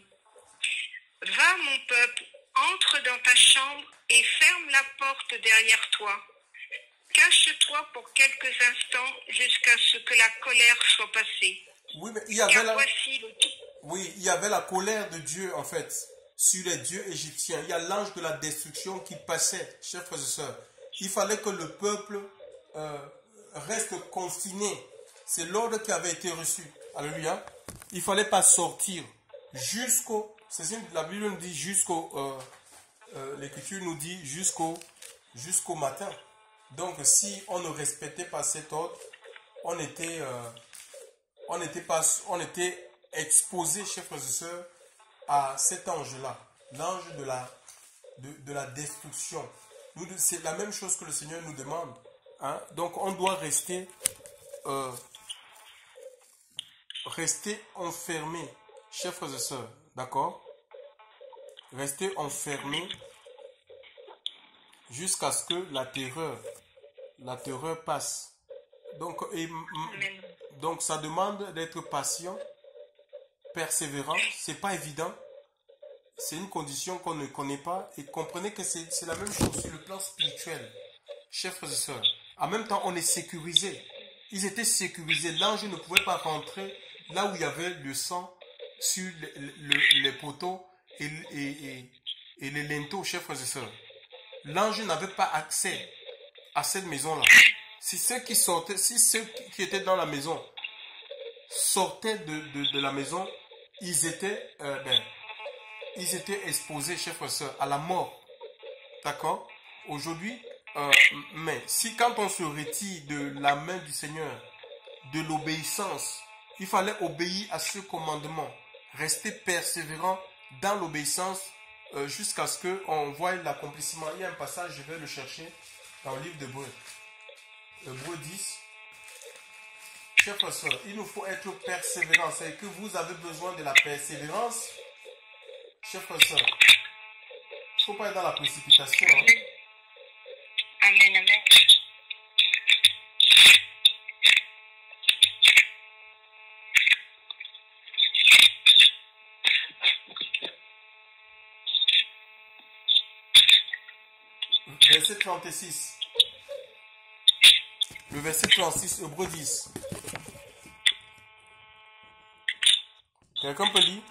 Va, mon peuple, entre dans ta chambre et ferme la porte derrière toi. Cache-toi pour quelques instants jusqu'à ce que la colère soit passée. Oui, mais il y avait la colère de Dieu, en fait, sur les dieux égyptiens. Il y a l'ange de la destruction qui passait, chers frères et sœurs. Il fallait que le peuple reste confiné. C'est l'ordre qui avait été reçu. Alléluia. Il ne fallait pas sortir la Bible nous dit l'Écriture nous dit jusqu'au matin. Donc, si on ne respectait pas cet ordre, on était exposé, chers frères et sœurs, à cet ange-là, l'ange de la destruction. C'est la même chose que le Seigneur nous demande. Hein? Donc, on doit rester enfermé, chers frères et sœurs, d'accord? Rester enfermé jusqu'à ce que la terreur passe. Donc ça demande d'être patient, persévérant. C'est pas évident. C'est une condition qu'on ne connaît pas. Et comprenez que c'est la même chose sur le plan spirituel. Chers frères et sœurs, en même temps, on est sécurisé. Ils étaient sécurisés. L'ange ne pouvait pas rentrer là où il y avait le sang sur les poteaux et les linteaux, chers frères et sœurs. L'ange n'avait pas accès à cette maison-là. Si ceux qui étaient dans la maison sortaient de la maison, ils étaient exposés, chers frères et sœurs, à la mort. D'accord? Aujourd'hui, mais si quand on se retire de la main du Seigneur, de l'obéissance, il fallait obéir à ce commandement, rester persévérant dans l'obéissance jusqu'à ce qu'on voie l'accomplissement. Il y a un passage, je vais le chercher dans le livre d'Hébreux. Hébreux 10. Chers frères et sœurs, il nous faut être persévérants. C'est que vous avez besoin de la persévérance. Chers frères et sœurs, il ne faut pas être dans la précipitation. Hein. Amen, amen. Verset 36. Le verset 36, Hébreux 10. Quelqu'un peut lire?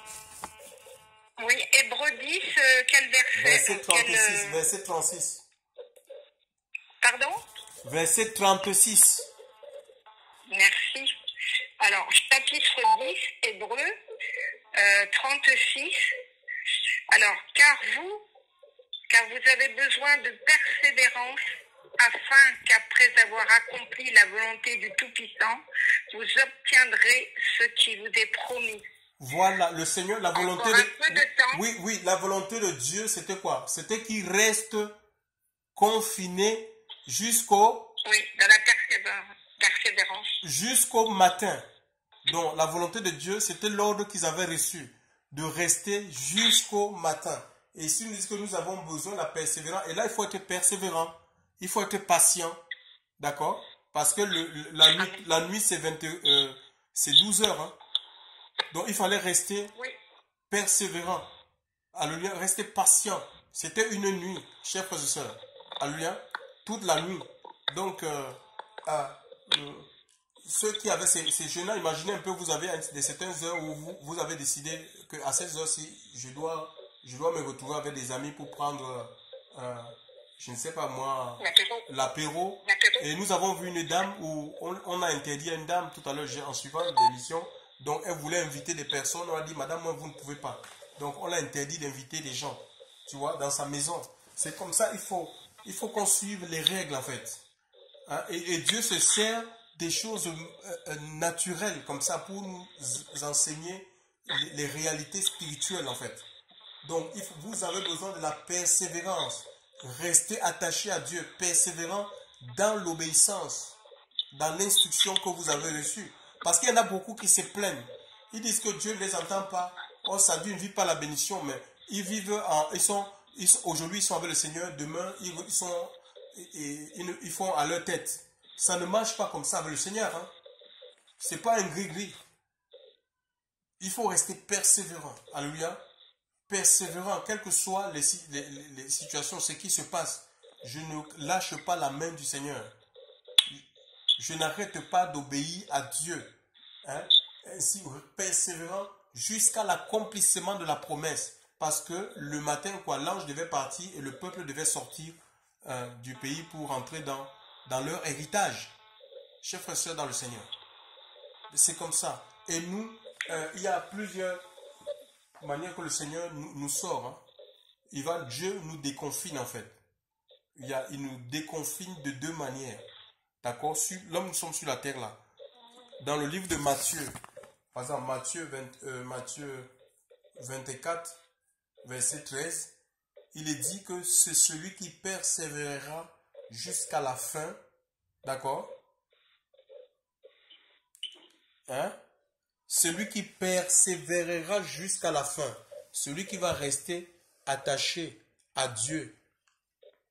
Oui, Hébreux 10, quel verset? Verset 36, verset 36. Pardon? Verset 36. Merci. Alors, chapitre 10, Hébreux 36. Alors, car vous avez besoin de persévérance, afin qu'après avoir accompli la volonté du Tout-Puissant, vous obtiendrez ce qui vous est promis. Voilà, le Seigneur, la volonté Encore un peu de temps. Oui, la volonté de Dieu, c'était quoi? C'était qu'il reste confiné jusqu'au... Oui, dans la persévérance. Jusqu'au matin. Donc, la volonté de Dieu, c'était l'ordre qu'ils avaient reçu, de rester jusqu'au matin. Et ici, nous disent que nous avons besoin de la persévérance. Et là, il faut être persévérant. Il faut être patient. D'accord? Parce que la nuit c'est 12 heures. Hein? Donc, il fallait rester persévérant. Alléluia. Rester patient. C'était une nuit, chers frères et sœurs. Alléluia. Toute la nuit. Donc, ceux qui avaient ces jeunes-là, imaginez un peu, vous avez de certaines heures où vous avez décidé qu'à ces heures-ci, je dois me retrouver avec des amis pour prendre, je ne sais pas moi, l'apéro. Et nous avons vu une dame où on a interdit à une dame tout à l'heure, en suivant l'émission, donc elle voulait inviter des personnes. On a dit, madame, moi, vous ne pouvez pas. Donc on l'a interdit d'inviter des gens, tu vois, dans sa maison. C'est comme ça, il faut qu'on suive les règles en fait. Hein? Et Dieu se sert des choses naturelles comme ça pour nous enseigner les réalités spirituelles en fait. Donc vous avez besoin de la persévérance. Restez attaché à Dieu, persévérant dans l'obéissance, dans l'instruction que vous avez reçue. Parce qu'il y en a beaucoup qui se plaignent. Ils disent que Dieu ne les entend pas. Oh, ça Dieu ne vit pas la bénédiction, mais ils vivent aujourd'hui ils sont avec le Seigneur, demain ils font à leur tête. Ça ne marche pas comme ça avec le Seigneur. Hein? Ce n'est pas un gris-gris. Il faut rester persévérant. Alléluia. Persévérant, quelles que soient les situations, ce qui se passe. Je ne lâche pas la main du Seigneur. Je n'arrête pas d'obéir à Dieu. Hein? Ainsi, persévérant jusqu'à l'accomplissement de la promesse. Parce que le matin, l'ange devait partir et le peuple devait sortir du pays pour entrer dans leur héritage. Chers frères et sœurs dans le Seigneur. C'est comme ça. Et nous, il y a plusieurs manières que le Seigneur nous sort. Hein. Dieu nous déconfine en fait. Il nous déconfine de deux manières. D'accord? Là, nous sommes sur la terre là. Dans le livre de Matthieu, par exemple, Matthieu 24, verset 13, il est dit que c'est celui qui persévérera jusqu'à la fin. D'accord? Hein? Celui qui persévérera jusqu'à la fin. Celui qui va rester attaché à Dieu,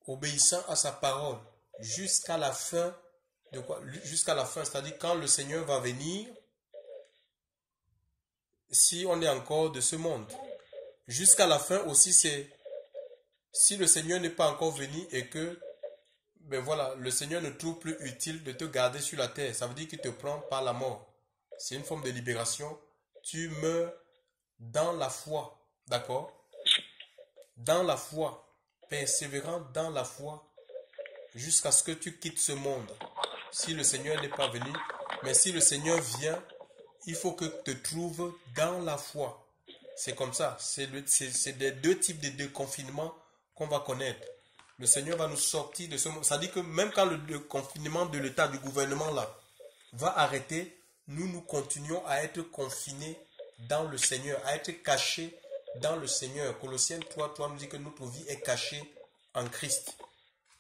obéissant à sa parole, jusqu'à la fin. De quoi? Jusqu'à la fin, c'est-à-dire quand le Seigneur va venir, si on est encore de ce monde. Jusqu'à la fin aussi, c'est si le Seigneur n'est pas encore venu et que le Seigneur ne trouve plus utile de te garder sur la terre, ça veut dire qu'il te prend par la mort. C'est une forme de libération. Tu meurs dans la foi, d'accord? Dans la foi, persévérant dans la foi, jusqu'à ce que tu quittes ce monde. Si le Seigneur n'est pas venu, mais si le Seigneur vient, il faut que tu te trouves dans la foi. C'est comme ça. C'est des deux types de confinement qu'on va connaître. Le Seigneur va nous sortir de ce monde. Ça dit que même quand le confinement de l'État, du gouvernement là, va arrêter, nous continuons à être confinés dans le Seigneur, à être cachés dans le Seigneur. Colossiens 3 nous dit que notre vie est cachée en Christ.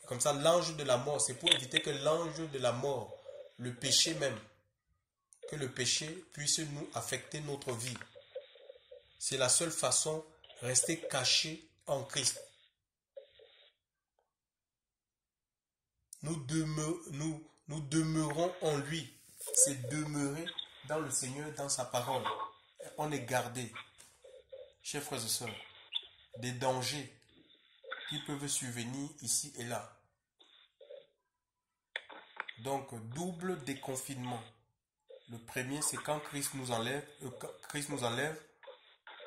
Comme ça, l'ange de la mort, c'est pour éviter que l'ange de la mort, le péché même, que le péché puisse nous affecter notre vie. C'est la seule façon, rester caché en Christ. Nous demeurons en lui. C'est demeurer dans le Seigneur, dans sa parole. On est gardé, chers frères et sœurs, des dangers qui peuvent survenir ici et là. Donc, double déconfinement. Le premier, c'est quand Christ nous enlève,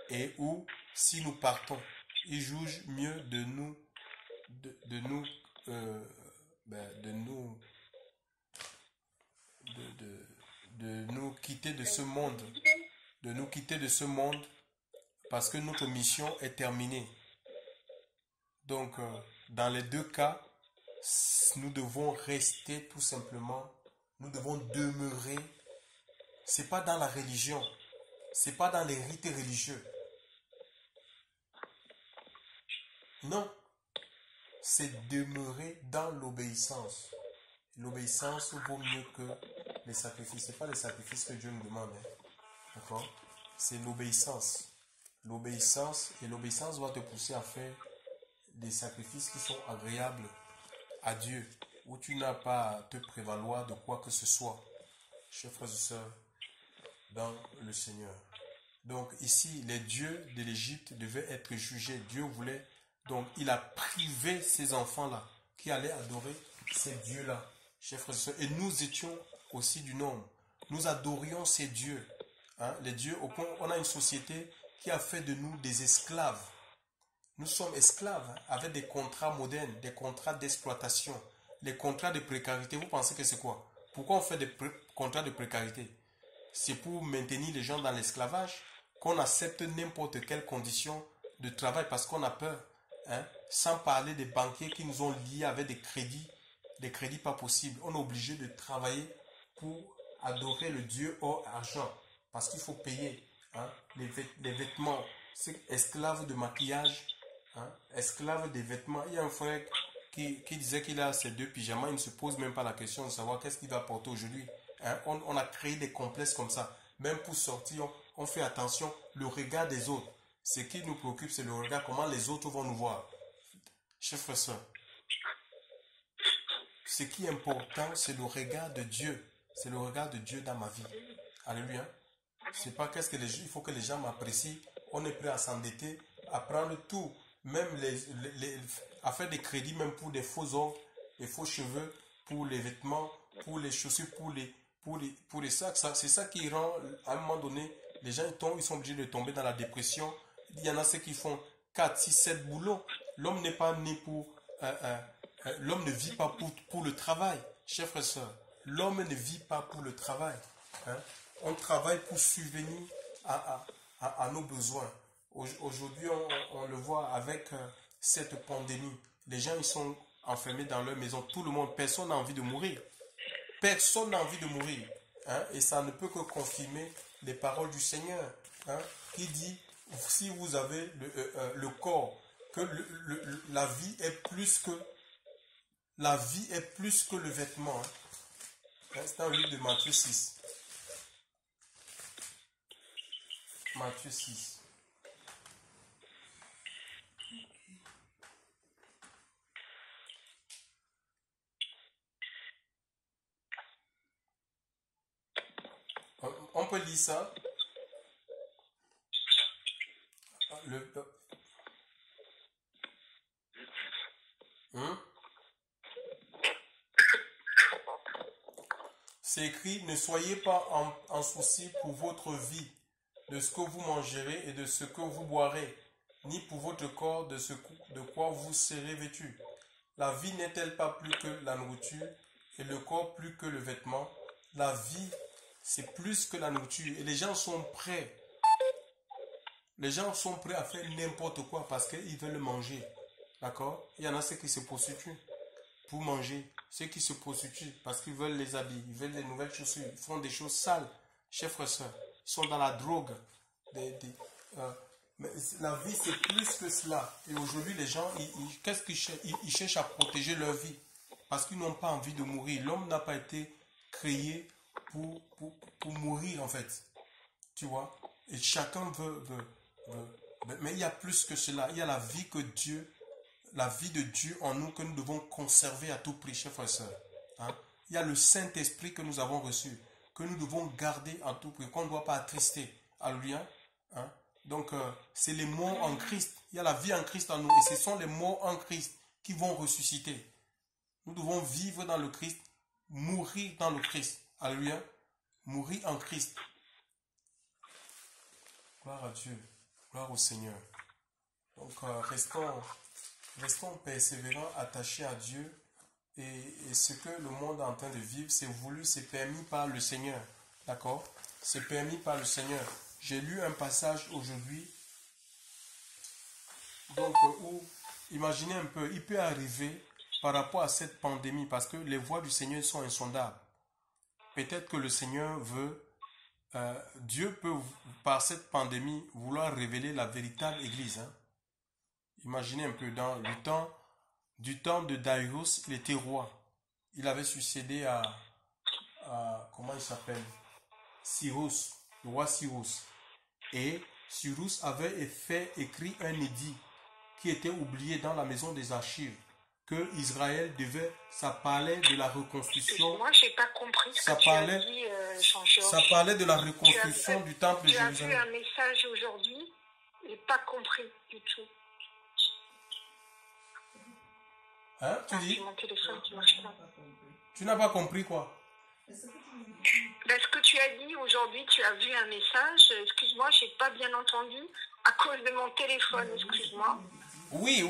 et où, si nous partons, il juge mieux de nous quitter de ce monde, parce que notre mission est terminée. Donc, dans les deux cas, nous devons rester tout simplement, nous devons demeurer. C'est pas dans la religion, c'est pas dans les rites religieux. Non, c'est demeurer dans l'obéissance. L'obéissance vaut mieux que les sacrifices. Ce n'est pas les sacrifices que Dieu nous demande. D'accord? C'est l'obéissance. L'obéissance, et l'obéissance doit te pousser à faire des sacrifices qui sont agréables à Dieu, où tu n'as pas à te prévaloir de quoi que ce soit, chers frères et sœurs, dans le Seigneur. Donc ici, les dieux de l'Égypte devaient être jugés. Dieu voulait, donc il a privé ces enfants-là qui allaient adorer ces dieux-là, chers frères et sœurs. Et nous étions aussi du nombre. Nous adorions ces dieux. Hein, les dieux, au point, on a une société qui a fait de nous des esclaves. Nous sommes esclaves avec des contrats modernes, des contrats d'exploitation, les contrats de précarité. Vous pensez que c'est quoi? Pourquoi on fait des contrats de précarité? C'est pour maintenir les gens dans l'esclavage, qu'on accepte n'importe quelle condition de travail parce qu'on a peur. Hein? Sans parler des banquiers qui nous ont liés avec des crédits pas possibles. On est obligé de travailler pour adorer le Dieu hors argent parce qu'il faut payer. Hein? Les vêtements, c'est esclave de maquillage. Hein, esclave des vêtements. Il y a un frère qui disait qu'il a ses deux pyjamas, il ne se pose même pas la question de savoir qu'est-ce qu'il va porter aujourd'hui. Hein, on a créé des complexes comme ça. Même pour sortir, on fait attention, le regard des autres. Ce qui nous préoccupe, c'est le regard, comment les autres vont nous voir. Chers frères et sœurs, ce qui est important, c'est le regard de Dieu. C'est le regard de Dieu dans ma vie. Alléluia. C'est pas qu'est-ce que il faut que les gens m'apprécient. On est prêt à s'endetter, à prendre tout. Même à faire des crédits même pour des faux ongles, des faux cheveux, pour les vêtements, pour les chaussures, pour les sacs. C'est ça qui rend, à un moment donné, les gens ils sont obligés de tomber dans la dépression. Il y en a ceux qui font 4, 6, 7 boulots. L'homme n'est pas né pour... l'homme ne vit pas pour le travail, chers frères et sœurs. L'homme ne vit pas pour le travail. Hein. On travaille pour subvenir à nos besoins. Aujourd'hui, on le voit avec cette pandémie. Les gens, ils sont enfermés dans leur maison. Tout le monde, personne n'a envie de mourir. Personne n'a envie de mourir. Hein? Et ça ne peut que confirmer les paroles du Seigneur. Hein? Qui dit, si vous avez le corps, que la vie est plus que le vêtement. Hein? C'est dans le livre de Matthieu 6. Matthieu 6. On peut lire ça. C'est écrit, ne soyez pas en souci pour votre vie, de ce que vous mangerez et de ce que vous boirez, ni pour votre corps de quoi vous serez vêtu. La vie n'est-elle pas plus que la nourriture et le corps plus que le vêtement? La vie, c'est plus que la nourriture. Et les gens sont prêts. Les gens sont prêts à faire n'importe quoi parce qu'ils veulent manger. D'accord? Il y en a ceux qui se prostituent pour manger. Ceux qui se prostituent parce qu'ils veulent les habits, ils veulent les nouvelles chaussures. Ils font des choses sales. Chers frères et sœurs, ils sont dans la drogue. Mais la vie, c'est plus que cela. Et aujourd'hui, les gens, qu'est-ce qu'ils cherchent? Ils cherchent à protéger leur vie parce qu'ils n'ont pas envie de mourir. L'homme n'a pas été créé pour mourir, en fait. Tu vois? Et chacun veut. Mais il y a plus que cela. Il y a la vie de Dieu en nous que nous devons conserver à tout prix, chers frères et sœurs. Hein? Il y a le Saint-Esprit que nous avons reçu, que nous devons garder à tout prix, qu'on ne doit pas attrister. Alléluia. Hein? Donc, c'est les morts en Christ. Il y a la vie en Christ en nous. Et ce sont les morts en Christ qui vont ressusciter. Nous devons vivre dans le Christ, mourir dans le Christ. Alléluia. Mourir en Christ. Gloire à Dieu. Gloire au Seigneur. Donc, restons persévérants, attachés à Dieu. Et ce que le monde est en train de vivre, c'est voulu, c'est permis par le Seigneur. D'accord? C'est permis par le Seigneur. J'ai lu un passage aujourd'hui. Donc, où, imaginez un peu, il peut arriver par rapport à cette pandémie, parce que les voies du Seigneur sont insondables. Peut-être que le Seigneur veut, Dieu peut, par cette pandémie, vouloir révéler la véritable Église. Hein? Imaginez un peu, dans du temps de Darius, il était roi. Il avait succédé à comment il s'appelle? Cyrus, le roi Cyrus. Et Cyrus avait fait écrire un édit qui était oublié dans la maison des archives, que Israël devait, ça parlait de la reconstruction. Moi, j'ai pas compris ce que tu as dit, Jean-Georges. Ça parlait de la reconstruction du temple de Jérusalem. Tu as vu un message aujourd'hui, j'ai pas compris du tout. Hein, tu dis? Mon téléphone qui marche pas. Tu n'as pas compris quoi? Ben, ce que tu as dit aujourd'hui, tu as vu un message, excuse-moi, j'ai pas bien entendu, à cause de mon téléphone, excuse-moi. Oui,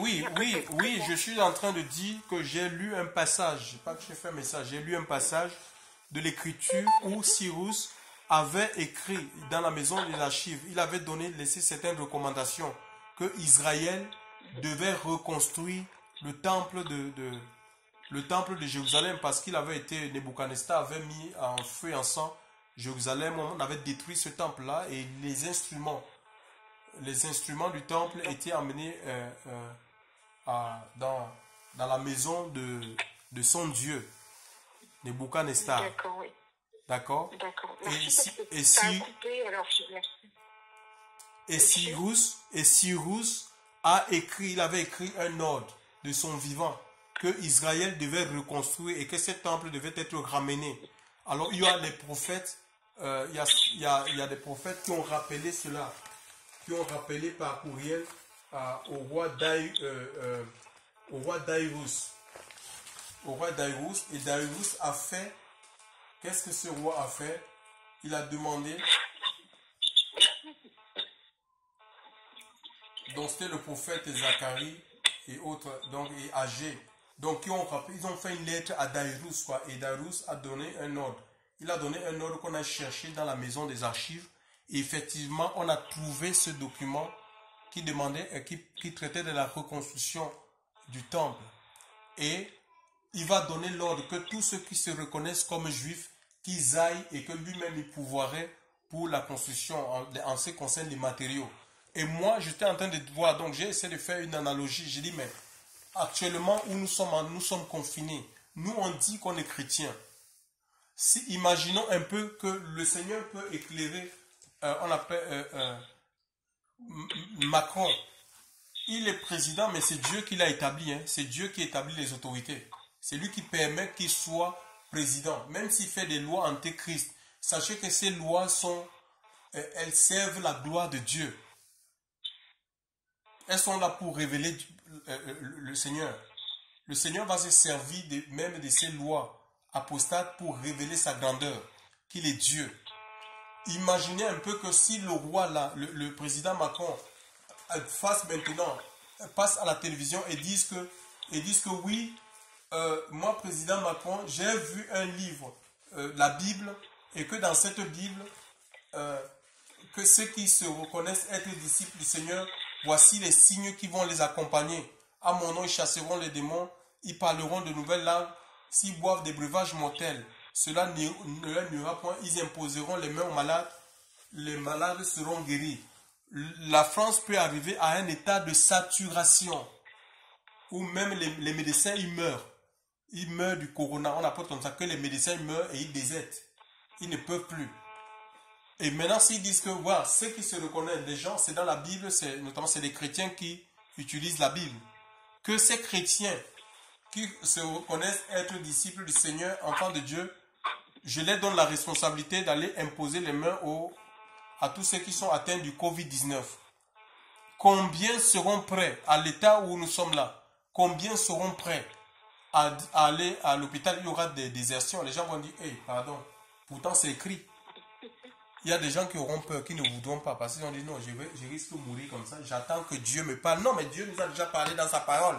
je suis en train de dire que j'ai lu un passage, pas que j'ai fait un message, j'ai lu un passage de l'écriture où Cyrus avait écrit dans la maison des archives, il avait laissé certaines recommandations que Israël devait reconstruire le temple de Jérusalem parce qu'il avait été, Nebuchadnezzar avait mis en feu et en sang Jérusalem, on avait détruit ce temple-là et les instruments du temple étaient emmenés dans la maison de son Dieu, Nebuchadnezzar. D'accord, oui. D'accord. Et Cyrus il avait écrit un ordre de son vivant que Israël devait reconstruire et que ce temple devait être ramené. Alors il y a les prophètes, il y a des prophètes qui ont rappelé cela, qui ont rappelé par courriel au roi Darius. Et Darius a fait, qu'est-ce que ce roi a fait? Il a demandé, donc c'était le prophète Zacharie et autres, donc et Agé, donc ils ont fait une lettre à Darius, quoi, et Darius a donné un ordre. Il a donné un ordre qu'on a cherché dans la maison des archives, et effectivement, on a trouvé ce document qui demandait, qui traitait de la reconstruction du temple. Et il va donner l'ordre que tous ceux qui se reconnaissent comme juifs, qu'ils aillent et que lui-même il pourvoirait pour la construction en ce qui concerne les matériaux. Et moi, j'étais en train de voir, donc j'ai essayé de faire une analogie. J'ai dit, mais actuellement où nous sommes confinés, nous on dit qu'on est chrétiens. Si, imaginons un peu que le Seigneur peut éclairer, on appelle Macron. Il est président, mais c'est Dieu qui l'a établi. Hein. C'est Dieu qui établit les autorités. C'est lui qui permet qu'il soit président. Même s'il fait des lois antéchrist, sachez que ces lois elles servent la gloire de Dieu. Elles sont là pour révéler le Seigneur. Le Seigneur va se servir même de ces lois apostates pour révéler sa grandeur, qu'il est Dieu. Imaginez un peu que si le roi, là, le président Macron, passe à la télévision et disent que oui, moi, président Macron, j'ai vu un livre, la Bible, et que dans cette Bible, que ceux qui se reconnaissent être disciples du Seigneur, voici les signes qui vont les accompagner. À mon nom, ils chasseront les démons, ils parleront de nouvelles langues, s'ils boivent des breuvages mortels, cela ne leur nuira point, ils imposeront les mains aux malades, les malades seront guéris. La France peut arriver à un état de saturation, où même les médecins, ils meurent. Ils meurent du corona. On apporte comme ça que les médecins meurent et ils désertent. Ils ne peuvent plus. Et maintenant, s'ils disent que voilà, ceux qui se reconnaissent, les gens, c'est dans la Bible, notamment c'est des chrétiens qui utilisent la Bible. Que ces chrétiens qui se reconnaissent être disciples du Seigneur, enfants de Dieu, je leur donne la responsabilité d'aller imposer les mains à tous ceux qui sont atteints du Covid-19. Combien seront prêts à l'état où nous sommes là? Combien seront prêts à aller à l'hôpital? Il y aura des désertions. Les gens vont dire, hey, pardon, pourtant c'est écrit. Il y a des gens qui auront peur, qui ne voudront pas, parce qu'ils ont dit, non, je risque de mourir comme ça, j'attends que Dieu me parle. Non, mais Dieu nous a déjà parlé dans sa parole.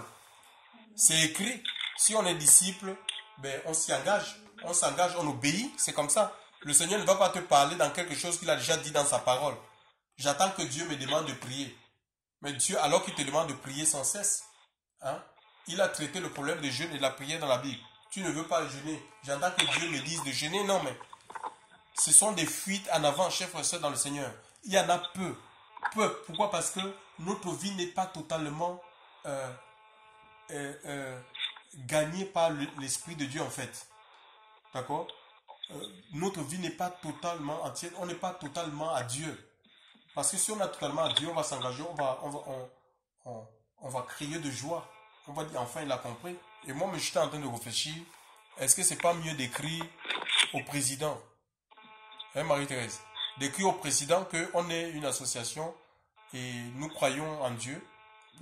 C'est écrit. Si on est disciple, ben, on s'y engage. On s'engage, on obéit, c'est comme ça. Le Seigneur ne va pas te parler dans quelque chose qu'il a déjà dit dans sa parole. J'attends que Dieu me demande de prier. Mais Dieu, alors qu'il te demande de prier sans cesse, hein, il a traité le problème de jeûne et de la prière dans la Bible. Tu ne veux pas jeûner. J'attends que Dieu me dise de jeûner. Non, mais ce sont des fuites en avant, chers frères et sœurs, dans le Seigneur. Il y en a peu. Peu. Pourquoi? Parce que notre vie n'est pas totalement gagnée par l'Esprit de Dieu, en fait. D'accord? Notre vie n'est pas totalement entière. On n'est pas totalement à Dieu. Parce que si on est totalement à Dieu, on va s'engager, on va crier de joie. On va dire, enfin, il a compris. Et moi, je suis en train de réfléchir. Est-ce que c'est pas mieux d'écrire au président? Hein, Marie-Thérèse? D'écrire au président qu'on est une association et nous croyons en Dieu.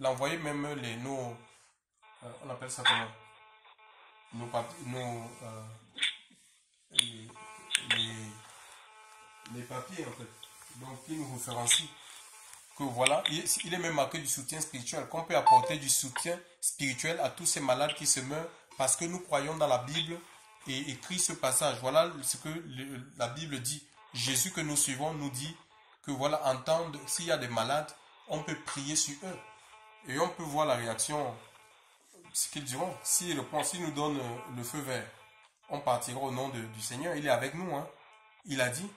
L'envoyer même on appelle ça comment? Les papiers, en fait. Donc, qui nous référencie. Que voilà, il est même marqué du soutien spirituel, qu'on peut apporter du soutien spirituel à tous ces malades qui se meurent parce que nous croyons dans la Bible et écrit ce passage. Voilà ce que la Bible dit. Jésus que nous suivons nous dit que voilà, s'il y a des malades, on peut prier sur eux. Et on peut voir la réaction, ce qu'ils diront. S'ils nous donnent le feu vert, on partira au nom du Seigneur. Il est avec nous. Hein. Il a dit.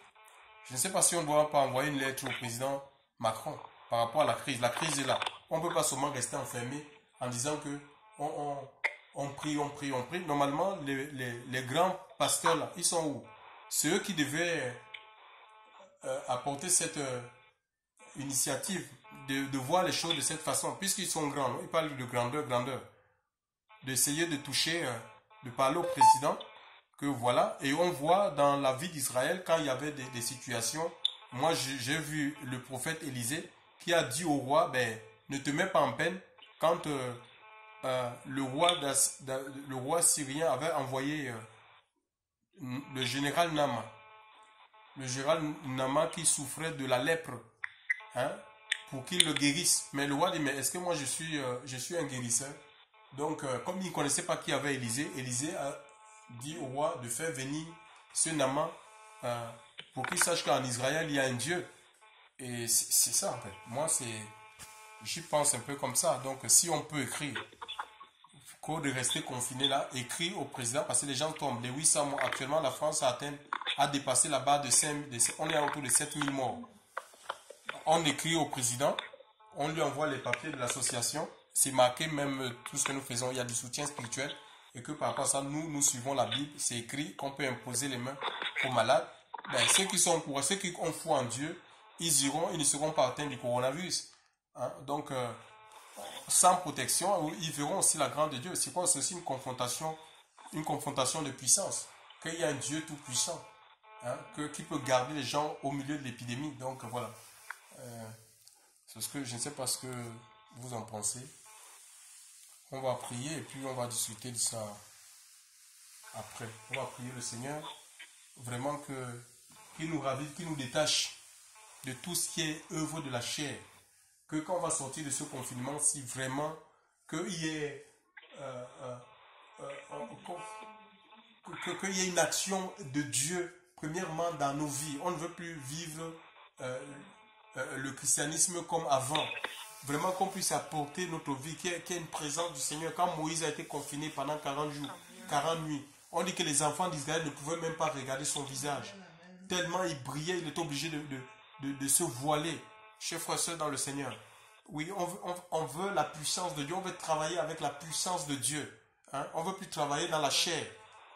Je ne sais pas si on ne doit pas envoyer une lettre au président Macron par rapport à la crise. La crise est là. On ne peut pas seulement rester enfermé en disant que on prie. Normalement, les grands pasteurs, là, ils sont où? C'est eux qui devaient apporter cette initiative de voir les choses de cette façon, puisqu'ils sont grands. Non? Ils parlent de grandeur. D'essayer de toucher, de parler au président, que voilà. Et on voit dans la vie d'Israël, quand il y avait des situations, moi j'ai vu le prophète Élisée qui a dit au roi, ben, ne te mets pas en peine quand le roi syrien avait envoyé le général Nama. Le général Nama qui souffrait de la lèpre, hein, pour qu'il le guérisse. Mais le roi dit, mais est-ce que moi je suis un guérisseur? Donc, comme il ne connaissait pas qui avait Élisée, Élisée a dit au roi de faire venir ce Nama pour qu'il sache qu'en Israël, il y a un Dieu. Et c'est ça, en fait. Moi, j'y pense un peu comme ça. Donc, si on peut écrire, qu'au de rester confiné là, écrire au président, parce que les gens tombent. Les 800 morts, actuellement, la France a dépassé la barre de 5, on est autour de 7000 morts. On écrit au président, on lui envoie les papiers de l'association, c'est marqué même tout ce que nous faisons, il y a du soutien spirituel, et que par rapport à ça, nous suivons la Bible, c'est écrit qu'on peut imposer les mains aux malades. Ben, ceux qui ont foi en Dieu, ils ne seront pas atteints du coronavirus. Hein? Donc, sans protection, ils verront aussi la grande de Dieu. C'est quoi? C'est aussi une confrontation de puissance. Qu'il y a un Dieu tout puissant, hein, qui peut garder les gens au milieu de l'épidémie. Donc voilà. C'est ce que je ne sais pas ce que vous en pensez. On va prier et puis on va discuter de ça après. On va prier le Seigneur vraiment qu'il nous ravive, qu'il nous détache de tout ce qui est œuvre de la chair. Que quand on va sortir de ce confinement, si vraiment qu'il y ait qu'il y ait une action de Dieu premièrement dans nos vies. On ne veut plus vivre le christianisme comme avant. Vraiment qu'on puisse apporter notre vie, qu'il y ait une présence du Seigneur. Quand Moïse a été confiné pendant 40 jours, 40 nuits, on dit que les enfants d'Israël ne pouvaient même pas regarder son visage. Tellement il brillait, il était obligé de se voiler. Chers frères et sœurs dans le Seigneur. Oui, on veut la puissance de Dieu, on veut travailler avec la puissance de Dieu. Hein? On ne veut plus travailler dans la chair.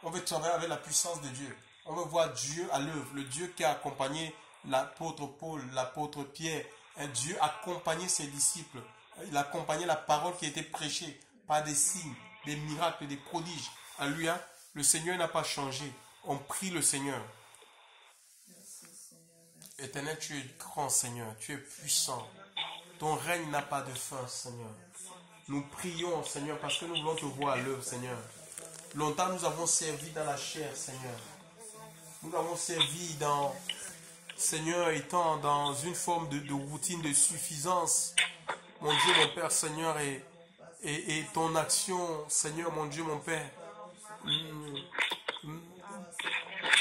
On veut travailler avec la puissance de Dieu. On veut voir Dieu à l'œuvre. Le Dieu qui a accompagné l'apôtre Paul, l'apôtre Pierre. Un Dieu a accompagné ses disciples. Il a accompagné la parole qui a été prêchée par des signes, des miracles, des prodiges. Alléluia. Le Seigneur n'a pas changé. On prie le Seigneur. Éternel, tu es grand, Seigneur. Tu es puissant. Ton règne n'a pas de fin, Seigneur. Nous prions, Seigneur, parce que nous voulons te voir à l'œuvre, Seigneur. Longtemps, nous avons servi dans la chair, Seigneur. Nous avons servi dans, Seigneur, étant dans une forme de routine de suffisance. Mon Dieu, mon Père, Seigneur, et ton action, Seigneur, mon Dieu, mon Père,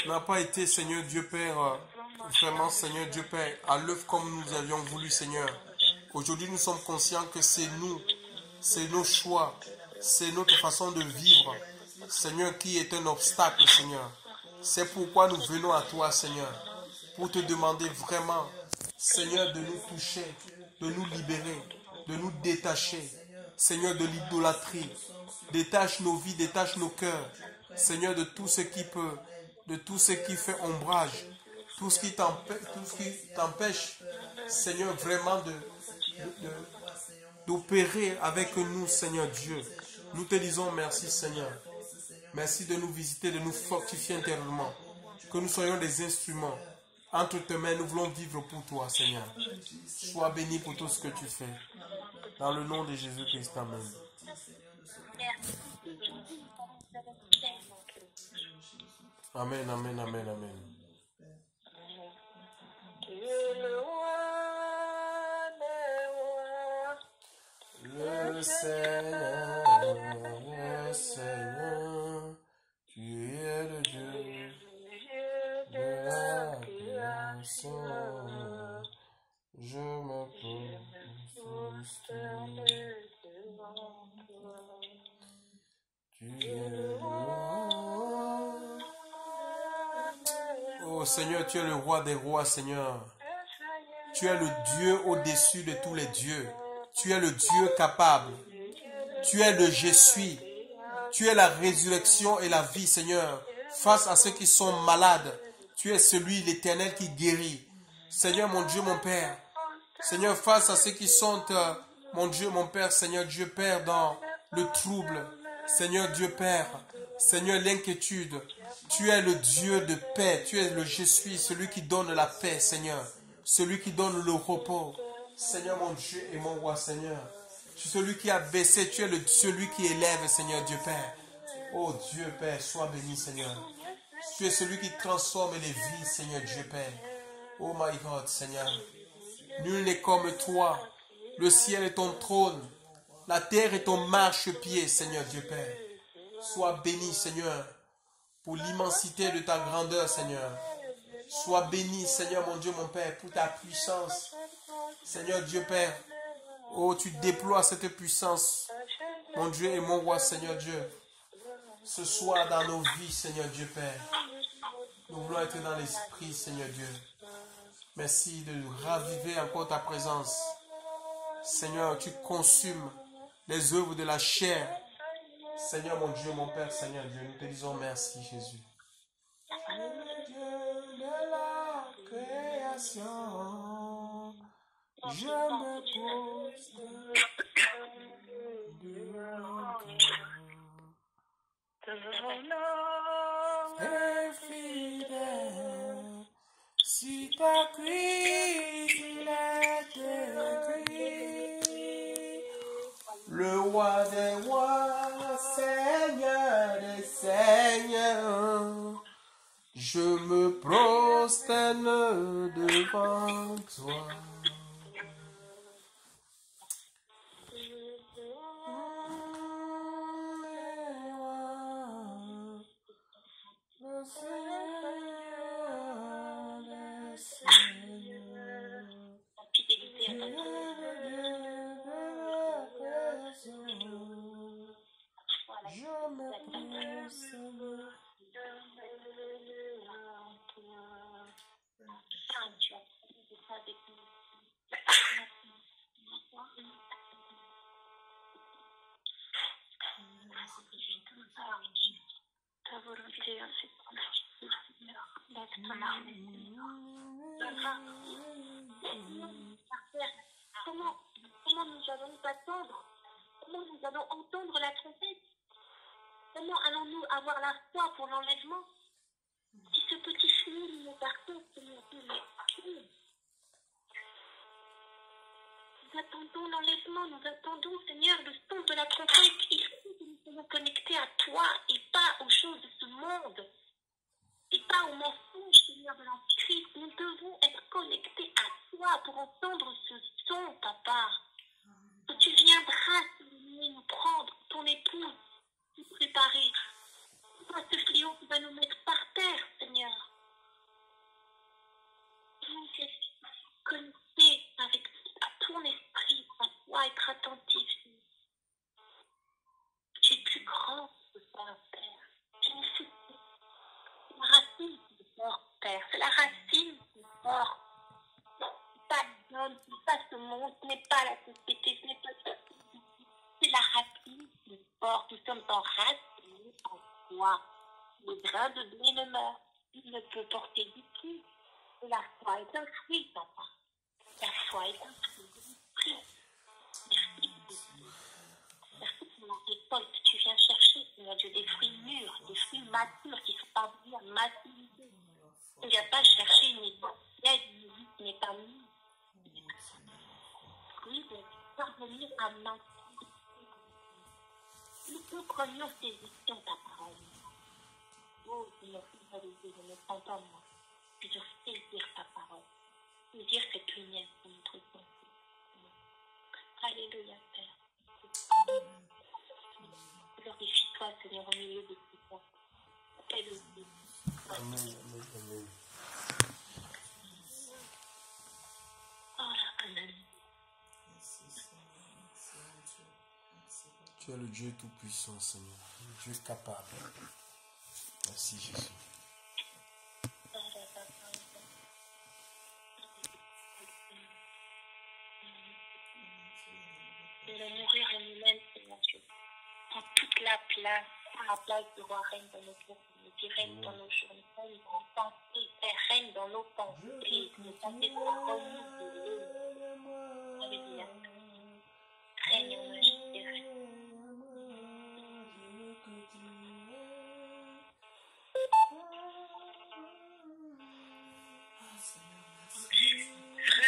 n'a pas été, Seigneur, Dieu Père, vraiment, Seigneur, Dieu Père, à l'œuvre comme nous avions voulu, Seigneur. Aujourd'hui, nous sommes conscients que c'est nous, c'est nos choix, c'est notre façon de vivre, Seigneur, qui est un obstacle, Seigneur. C'est pourquoi nous venons à toi, Seigneur, pour te demander vraiment, Seigneur, de nous toucher, de nous libérer, de nous détacher, Seigneur, de l'idolâtrie. Détache nos vies, détache nos cœurs, Seigneur, de tout ce qui peut, de tout ce qui fait ombrage, tout ce qui t'empêche, Seigneur, vraiment d'opérer avec nous, Seigneur Dieu. Nous te disons merci, Seigneur. Merci de nous visiter, de nous fortifier intérieurement. Que nous soyons des instruments. Entre tes mains, nous voulons vivre pour toi, Seigneur. Sois béni pour tout ce que tu fais. Dans le nom de Jésus-Christ, amen. Amen, amen, amen, amen. Le Seigneur, tu es le Dieu de la création. Je me pose tu es le roi. Oh Seigneur, tu es le roi des rois, Seigneur. Tu es le Dieu au-dessus de tous les dieux. Tu es le Dieu capable. Tu es le je suis. Tu es la résurrection et la vie, Seigneur. Face à ceux qui sont malades, tu es celui, l'Éternel, qui guérit. Seigneur, mon Dieu, mon Père. Seigneur, face à ceux qui sont, mon Dieu, mon Père, Seigneur, Dieu Père, dans le trouble. Seigneur, Dieu Père. Seigneur, l'inquiétude. Tu es le Dieu de paix. Tu es le je suis, celui qui donne la paix, Seigneur. Celui qui donne le repos. Seigneur, mon Dieu et mon roi, Seigneur. Tu es celui qui a baissé. Tu es celui qui élève, Seigneur, Dieu Père. Oh Dieu Père, sois béni, Seigneur. Tu es celui qui transforme les vies, Seigneur Dieu Père. Oh my God, Seigneur. Nul n'est comme toi. Le ciel est ton trône. La terre est ton marchepied, Seigneur Dieu Père. Sois béni, Seigneur, pour l'immensité de ta grandeur, Seigneur. Sois béni, Seigneur, mon Dieu, mon Père, pour ta puissance. Seigneur Dieu Père, oh, tu déploies cette puissance, mon Dieu et mon roi, Seigneur Dieu. Ce soir dans nos vies, Seigneur Dieu Père, nous voulons être dans l'esprit, Seigneur Dieu. Merci de raviver encore ta présence. Seigneur, tu consumes les œuvres de la chair. Seigneur, mon Dieu, mon Père, Seigneur Dieu, nous te disons merci, Jésus. Le Dieu de la création, je me pose devant toi. Infidèle, si ta cuisse il est écrit, le roi des rois, Seigneur des seigneurs, je me prosterne devant toi. Le Seigneur des seigneurs. connecter à cette énergie, Seigneur. Laisse ton armée, Seigneur. Comment nous allons nous attendre? Comment nous allons entendre la trompette? Comment allons-nous avoir la foi pour l'enlèvement? Si ce petit chemin nous partons, Seigneur, nous attendons l'enlèvement, nous attendons, Seigneur, le son de la trompette. Il faut que nous soyons connectés à toi et pas aux choses de ce monde. Et pas aux mensonges, Seigneur, de l'Antichrist. Nous devons être connectés à toi pour entendre ce son, Papa. Que tu viendras, Seigneur, nous prendre, ton épouse, nous préparer. Toi, ce fléau qui va nous mettre par terre, Seigneur. Nous sommes connectés à ton esprit, à toi, être attentif, Seigneur. Tu es plus grand que ça, Père. Tu nous fais la racine qui est forte, Père. C'est la racine qui est forte. Pas l'homme, ce n'est pas ce monde, ce n'est pas la société, ce n'est pas ça. C'est la racine qui est forte. Nous sommes enracinés en toi. Le grain de blé ne meurt. Il ne peut porter du fruit. Et la foi est un fruit, Papa. La foi est un fruit de l'esprit. Merci pour la récolte que tu viens chercher, Seigneur Dieu, des fruits mûrs, des fruits matures qui sont parvenus à maturité. Tu ne viens pas chercher une étienne qui n'est pas mûre. Oui, de parvenir à maturité. Nous comprenions saisissions ta parole. Oh, Seigneur, je ne t'entends moi. Je veux saisir ta parole. Saisir cette lumière pour notre pensée. Alléluia, Père. Glorifie-toi, Seigneur, au milieu de tout ça. Alléluia. Amen, amen, amen. Oh là, amen. Tu es le Dieu tout-puissant, Seigneur. Le Dieu capable. Merci, Jésus. De le nourrir en nous-mêmes, Seigneur Dieu. Prends toute la place, la place du roi règne dans nos cœurs, qui règne dans nos journées, règne dans nos pensées, et règne dans nos pensées. Nos pensées soient renouvelées. Alléluia. Règne en majesté, règne.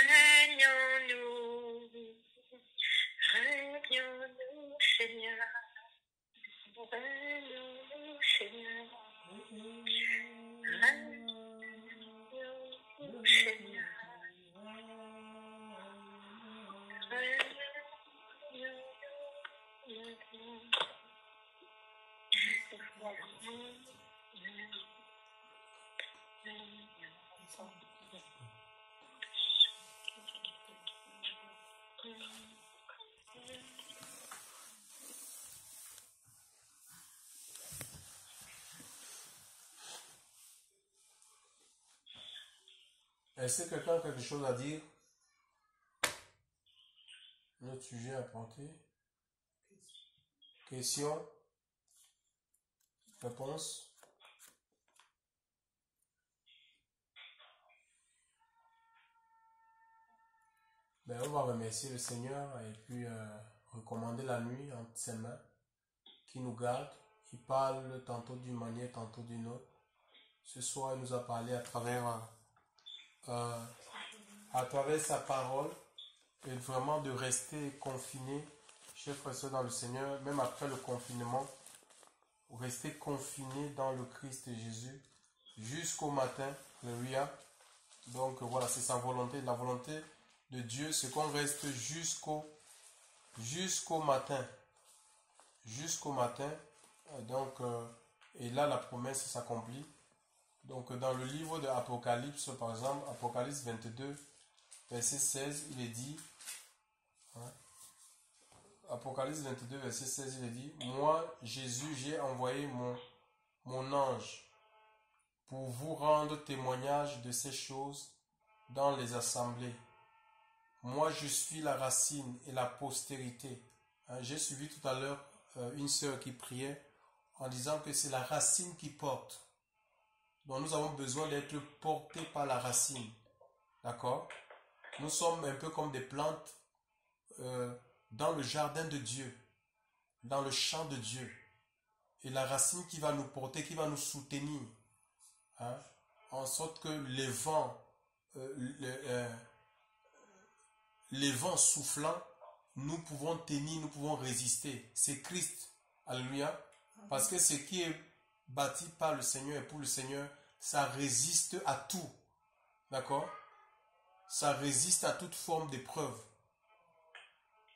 Règne en nous, Seigneur. Règne en nous, Seigneur. Règne en nous, Seigneur. Est-ce que quelqu'un a quelque chose à dire? Notre sujet apporté. Question? Réponse? Ben, on va remercier le Seigneur et puis recommander la nuit entre ses mains qui nous garde. Il parle tantôt d'une manière, tantôt d'une autre. Ce soir, il nous a parlé à travers sa parole et vraiment de rester confiné, chers frères et sœurs dans le Seigneur, même après le confinement, rester confiné dans le Christ Jésus jusqu'au matin. Alléluia. Donc voilà, c'est sa volonté. La volonté de Dieu, c'est qu'on reste jusqu'au matin. Jusqu'au matin. Donc, et là, la promesse s'accomplit. Donc, dans le livre de Apocalypse, par exemple, Apocalypse 22, verset 16, il est dit, hein, Apocalypse 22, verset 16, il est dit, moi, Jésus, j'ai envoyé mon ange pour vous rendre témoignage de ces choses dans les assemblées. Moi, je suis la racine et la postérité. Hein, j'ai suivi tout à l'heure une sœur qui priait en disant que c'est la racine qui porte. Donc nous avons besoin d'être portés par la racine. D'accord? Nous sommes un peu comme des plantes dans le jardin de Dieu, dans le champ de Dieu. Et la racine qui va nous porter, qui va nous soutenir, hein, en sorte que les vents soufflant, nous pouvons tenir, nous pouvons résister. C'est Christ. Alléluia. Parce que ce qui est bâti par le Seigneur et pour le Seigneur, ça résiste à tout. D'accord? Ça résiste à toute forme d'épreuve.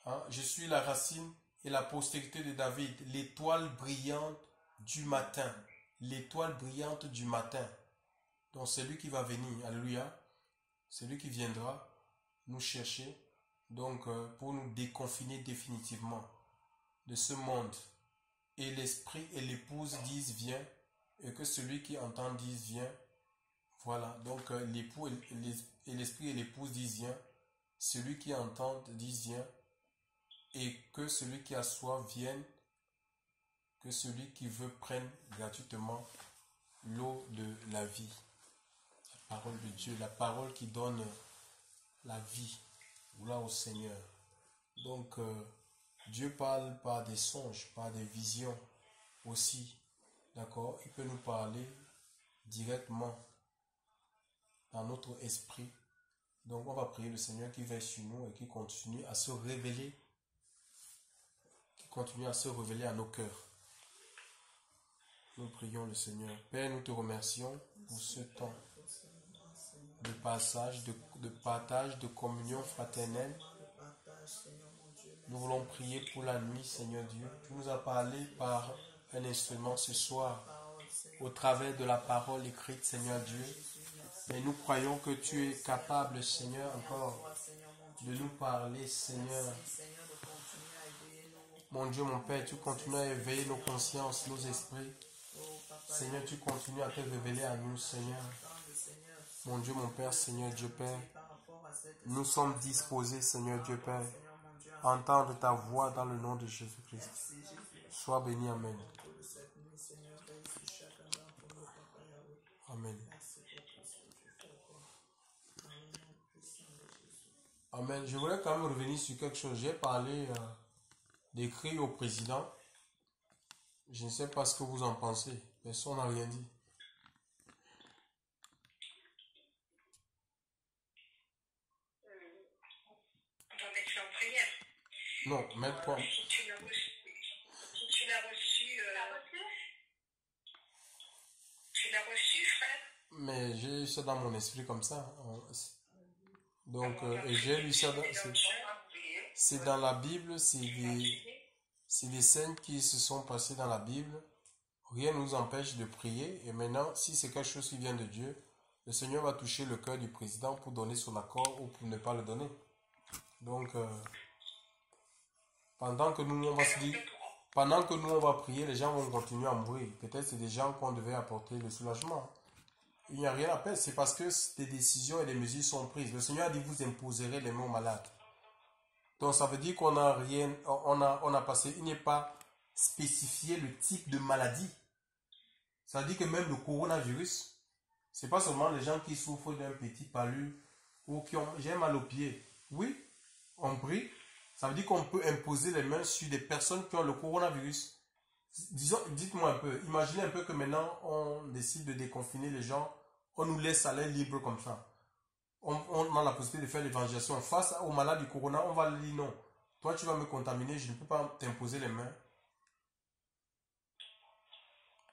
Hein? Je suis la racine et la postérité de David, l'étoile brillante du matin. L'étoile brillante du matin. Donc c'est lui qui va venir. Alléluia. C'est lui qui viendra nous chercher. Donc pour nous déconfiner définitivement de ce monde. Et l'esprit et l'épouse disent viens. Et que celui qui entend dise viens. Voilà. Donc l'époux et l'esprit et l'épouse disent viens. Celui qui entend dise viens. Et que celui qui a soif vienne. Que celui qui veut prenne gratuitement l'eau de la vie. La parole de Dieu. La parole qui donne la vie. Là au Seigneur. Donc Dieu parle par des songes, par des visions aussi. D'accord? Il peut nous parler directement dans notre esprit. Donc on va prier le Seigneur qui veille sur nous et qui continue à se révéler. Qui continue à se révéler à nos cœurs. Nous prions le Seigneur. Père, nous te remercions pour ce temps de passage, de partage, de communion fraternelle. Nous voulons prier pour la nuit, Seigneur Dieu. Tu nous as parlé par un instrument ce soir, au travers de la parole écrite, Seigneur Dieu. Et nous croyons que tu es capable, Seigneur, encore de nous parler, Seigneur. Mon Dieu, mon Père, tu continues à éveiller nos consciences, nos esprits. Seigneur, tu continues à te révéler à nous, Seigneur. Mon Dieu, mon Père, Seigneur Dieu Père, nous sommes disposés, Seigneur Dieu Père, à entendre ta voix dans le nom de Jésus-Christ. Sois béni, Amen. Amen. Amen. Je voulais quand même revenir sur quelque chose. J'ai parlé des cris au président. Je ne sais pas ce que vous en pensez. Personne n'a rien dit. Non, mettre quoi? Si tu l'as reçu, tu l'as reçu, frère? Mais j'ai eu ça dans mon esprit comme ça. Donc, et j'ai lu ça, c'est dans la Bible, c'est des scènes qui se sont passées dans la Bible. Rien ne nous empêche de prier. Et maintenant, si c'est quelque chose qui vient de Dieu, le Seigneur va toucher le cœur du président pour donner son accord ou pour ne pas le donner. Donc, pendant que nous, on va prier, les gens vont continuer à mourir. Peut-être c'est des gens qu'on devait apporter le soulagement. Il n'y a rien à perdre. C'est parce que des décisions et des mesures sont prises. Le Seigneur a dit, vous imposerez les mains aux malades. Donc, ça veut dire qu'on n'a rien, on a passé, il n'est pas spécifié le type de maladie. Ça veut dire que même le coronavirus, c'est pas seulement les gens qui souffrent d'un petit palu ou qui ont, j'ai mal au pied. Oui, on prie. Ça veut dire qu'on peut imposer les mains sur des personnes qui ont le coronavirus. Disons, dites-moi un peu, imaginez un peu que maintenant on décide de déconfiner les gens, on nous laisse aller libre comme ça. On a la possibilité de faire l'évangélisation. Face aux malades du corona, on va dire non. Toi, tu vas me contaminer, je ne peux pas t'imposer les mains.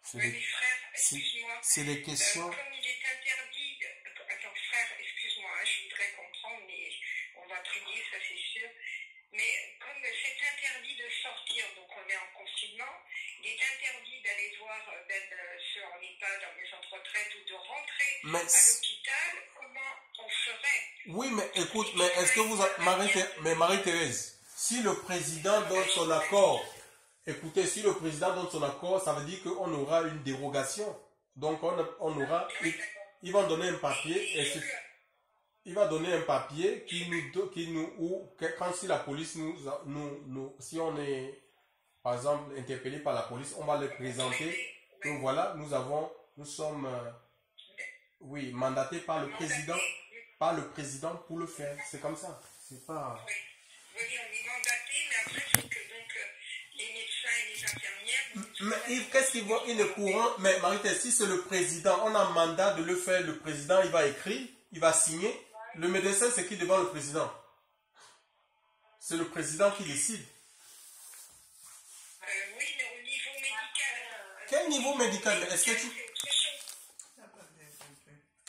C'est des questions. Comme il est interdit. Attends, frère, excuse-moi, je voudrais comprendre, mais on va prier, ça c'est sûr. Mais comme c'est interdit de sortir, donc on est en confinement, il est interdit d'aller voir même ceux en EHPAD, dans les maisons de retraite ou de rentrer à l'hôpital, comment on ferait? Oui, mais écoute, mais est-ce que vous... Marie-Thérèse, si le président donne son accord, écoutez, si le président donne son accord, ça veut dire qu'on aura une dérogation. Donc on aura... Ils vont donner un papier et il va donner un papier si la police si on est, par exemple, interpellé par la police, on va le présenter. Donc voilà, nous sommes Oui, mandaté par le président. Par le président pour le faire. C'est comme ça. C'est pas... Oui, oui, on est mandaté, mais après, il faut que donc les médecins et les infirmières... Mais qu'est-ce qu'ils vont... Il est courant... Mais Marie-Thérèse, si c'est le président, on a un mandat de le faire. Le président, il va écrire, il va signer. Le médecin, c'est qui devant le président? C'est le président qui décide. Oui, mais au niveau médical... Quel niveau médical? Est-ce que tu...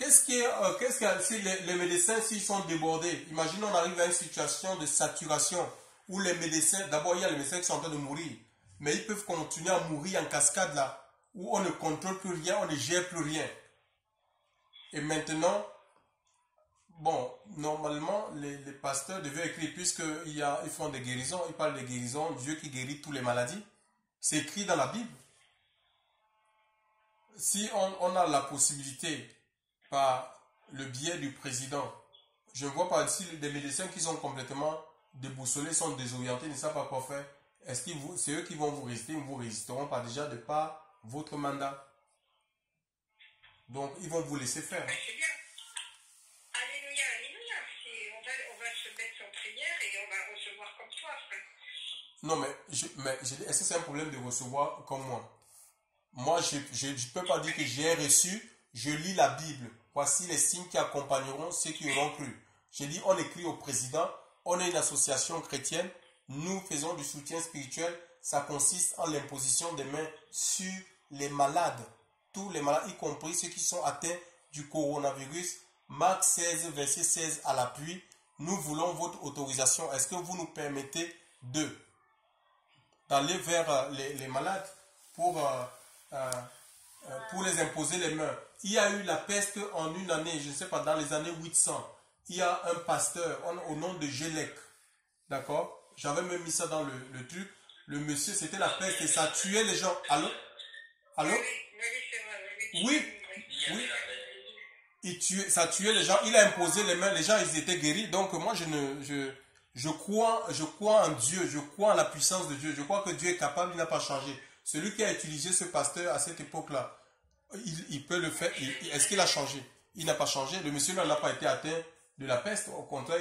Si les médecins, s'ils sont débordés, imaginons on arrive à une situation de saturation où les médecins, d'abord il y a les médecins qui sont en train de mourir, mais ils peuvent continuer à mourir en cascade là, où on ne contrôle plus rien, on ne gère plus rien. Et maintenant, bon, normalement, les pasteurs devaient écrire, puisqu'ils font des guérisons, ils parlent des guérisons, Dieu qui guérit toutes les maladies. C'est écrit dans la Bible. Si on a la possibilité, par le biais du président, je ne vois pas si des médecins qui sont complètement déboussolés, sont désorientés, ne savent pas quoi faire. Est-ce que c'est eux qui vont vous résister, ils ne vous résisteront pas déjà de par votre mandat. Donc, ils vont vous laisser faire. C'est bien. Alléluia, alléluia. On va se mettre en prière et on va recevoir comme toi, frère. Non, mais est-ce que c'est un problème de recevoir comme moi? Moi, je ne peux pas dire que j'ai reçu, je lis la Bible. Voici les signes qui accompagneront ceux qui auront cru. J'ai dit, on écrit au président, on est une association chrétienne, nous faisons du soutien spirituel, ça consiste en l'imposition des mains sur les malades, tous les malades, y compris ceux qui sont atteints du coronavirus. Marc 16, verset 16 à l'appui, nous voulons votre autorisation. Est-ce que vous nous permettez d'aller vers les malades pour les imposer les mains? Il y a eu la peste en une année, je ne sais pas, dans les années 800. Il y a un pasteur au nom de Gélec. D'accord? J'avais même mis ça dans le truc. Le monsieur, c'était la peste et ça tuait les gens. Allô? Allô? Oui. Oui. Ça tuait les gens. Il a imposé les mains. Les gens, ils étaient guéris. Donc, moi, je crois en Dieu. Je crois en la puissance de Dieu. Je crois que Dieu est capable. Il n'a pas changé. Celui qui a utilisé ce pasteur à cette époque-là, il peut le faire. Est-ce qu'il a changé? Il n'a pas changé. Le monsieur n'a pas été atteint de la peste. Au contraire,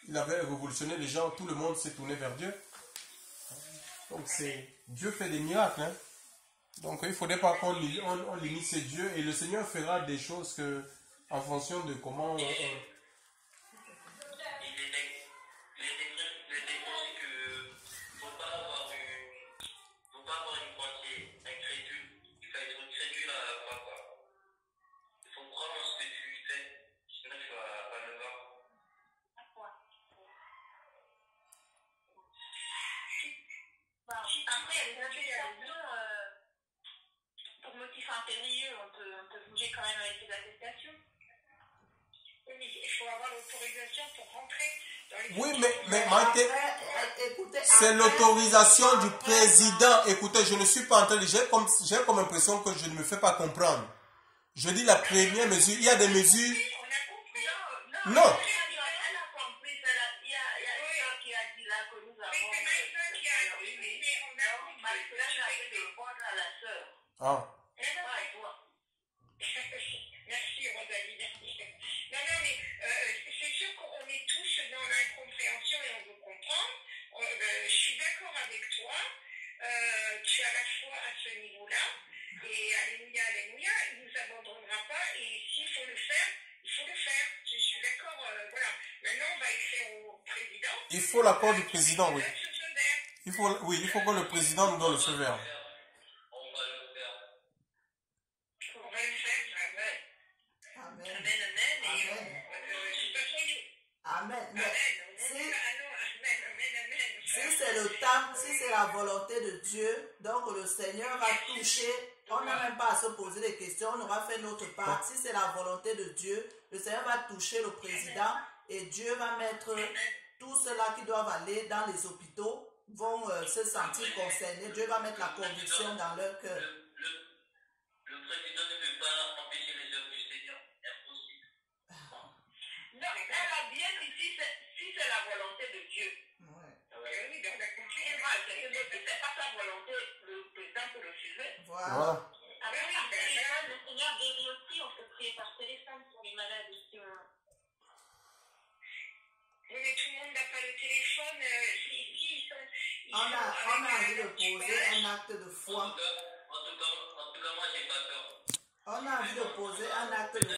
il avait révolutionné les gens. Tout le monde s'est tourné vers Dieu. Donc, Dieu fait des miracles. Hein? Donc, il ne faudrait pas qu'on limite ce Dieu. Et le Seigneur fera des choses en fonction de comment Oui, mais c'est l'autorisation du président. Écoutez, je ne suis pas en train de... J'ai comme impression que je ne me fais pas comprendre. Je dis la première mesure. Il y a des mesures... Non. Ah. Merci Rosalie, merci. Non, mais c'est sûr qu'on est tous dans l'incompréhension et on veut comprendre. Je suis d'accord avec toi. Tu as la foi à ce niveau-là. Et alléluia, alléluia, il ne nous abandonnera pas. Et s'il faut le faire, il faut le faire. Je suis d'accord. Voilà. Maintenant, on va écrire au président. Il faut l'accord du président, oui. Il faut que le président nous donne le feu vert. Si c'est la volonté de Dieu, donc le Seigneur va toucher, on n'a même pas à se poser des questions, on aura fait notre part. Si c'est la volonté de Dieu, le Seigneur va toucher le président et Dieu va mettre tous ceux-là qui doivent aller dans les hôpitaux, vont se sentir concernés. Dieu va mettre la conviction dans leur cœur. Le président ne peut pas empêcher les œuvres du Seigneur, impossible. Non, elle a bien dit si c'est la volonté de Dieu. Oui, donc la c'est pas sa volonté, le président peut le suivre. Voilà. Ah oui, le Seigneur guérit aussi, on peut prier par téléphone pour les malades aussi. Oui, mais tout le monde n'a pas le téléphone. Ici, On a envie de poser un acte de foi. En tout cas, moi, j'ai pas peur. On a envie de poser un acte de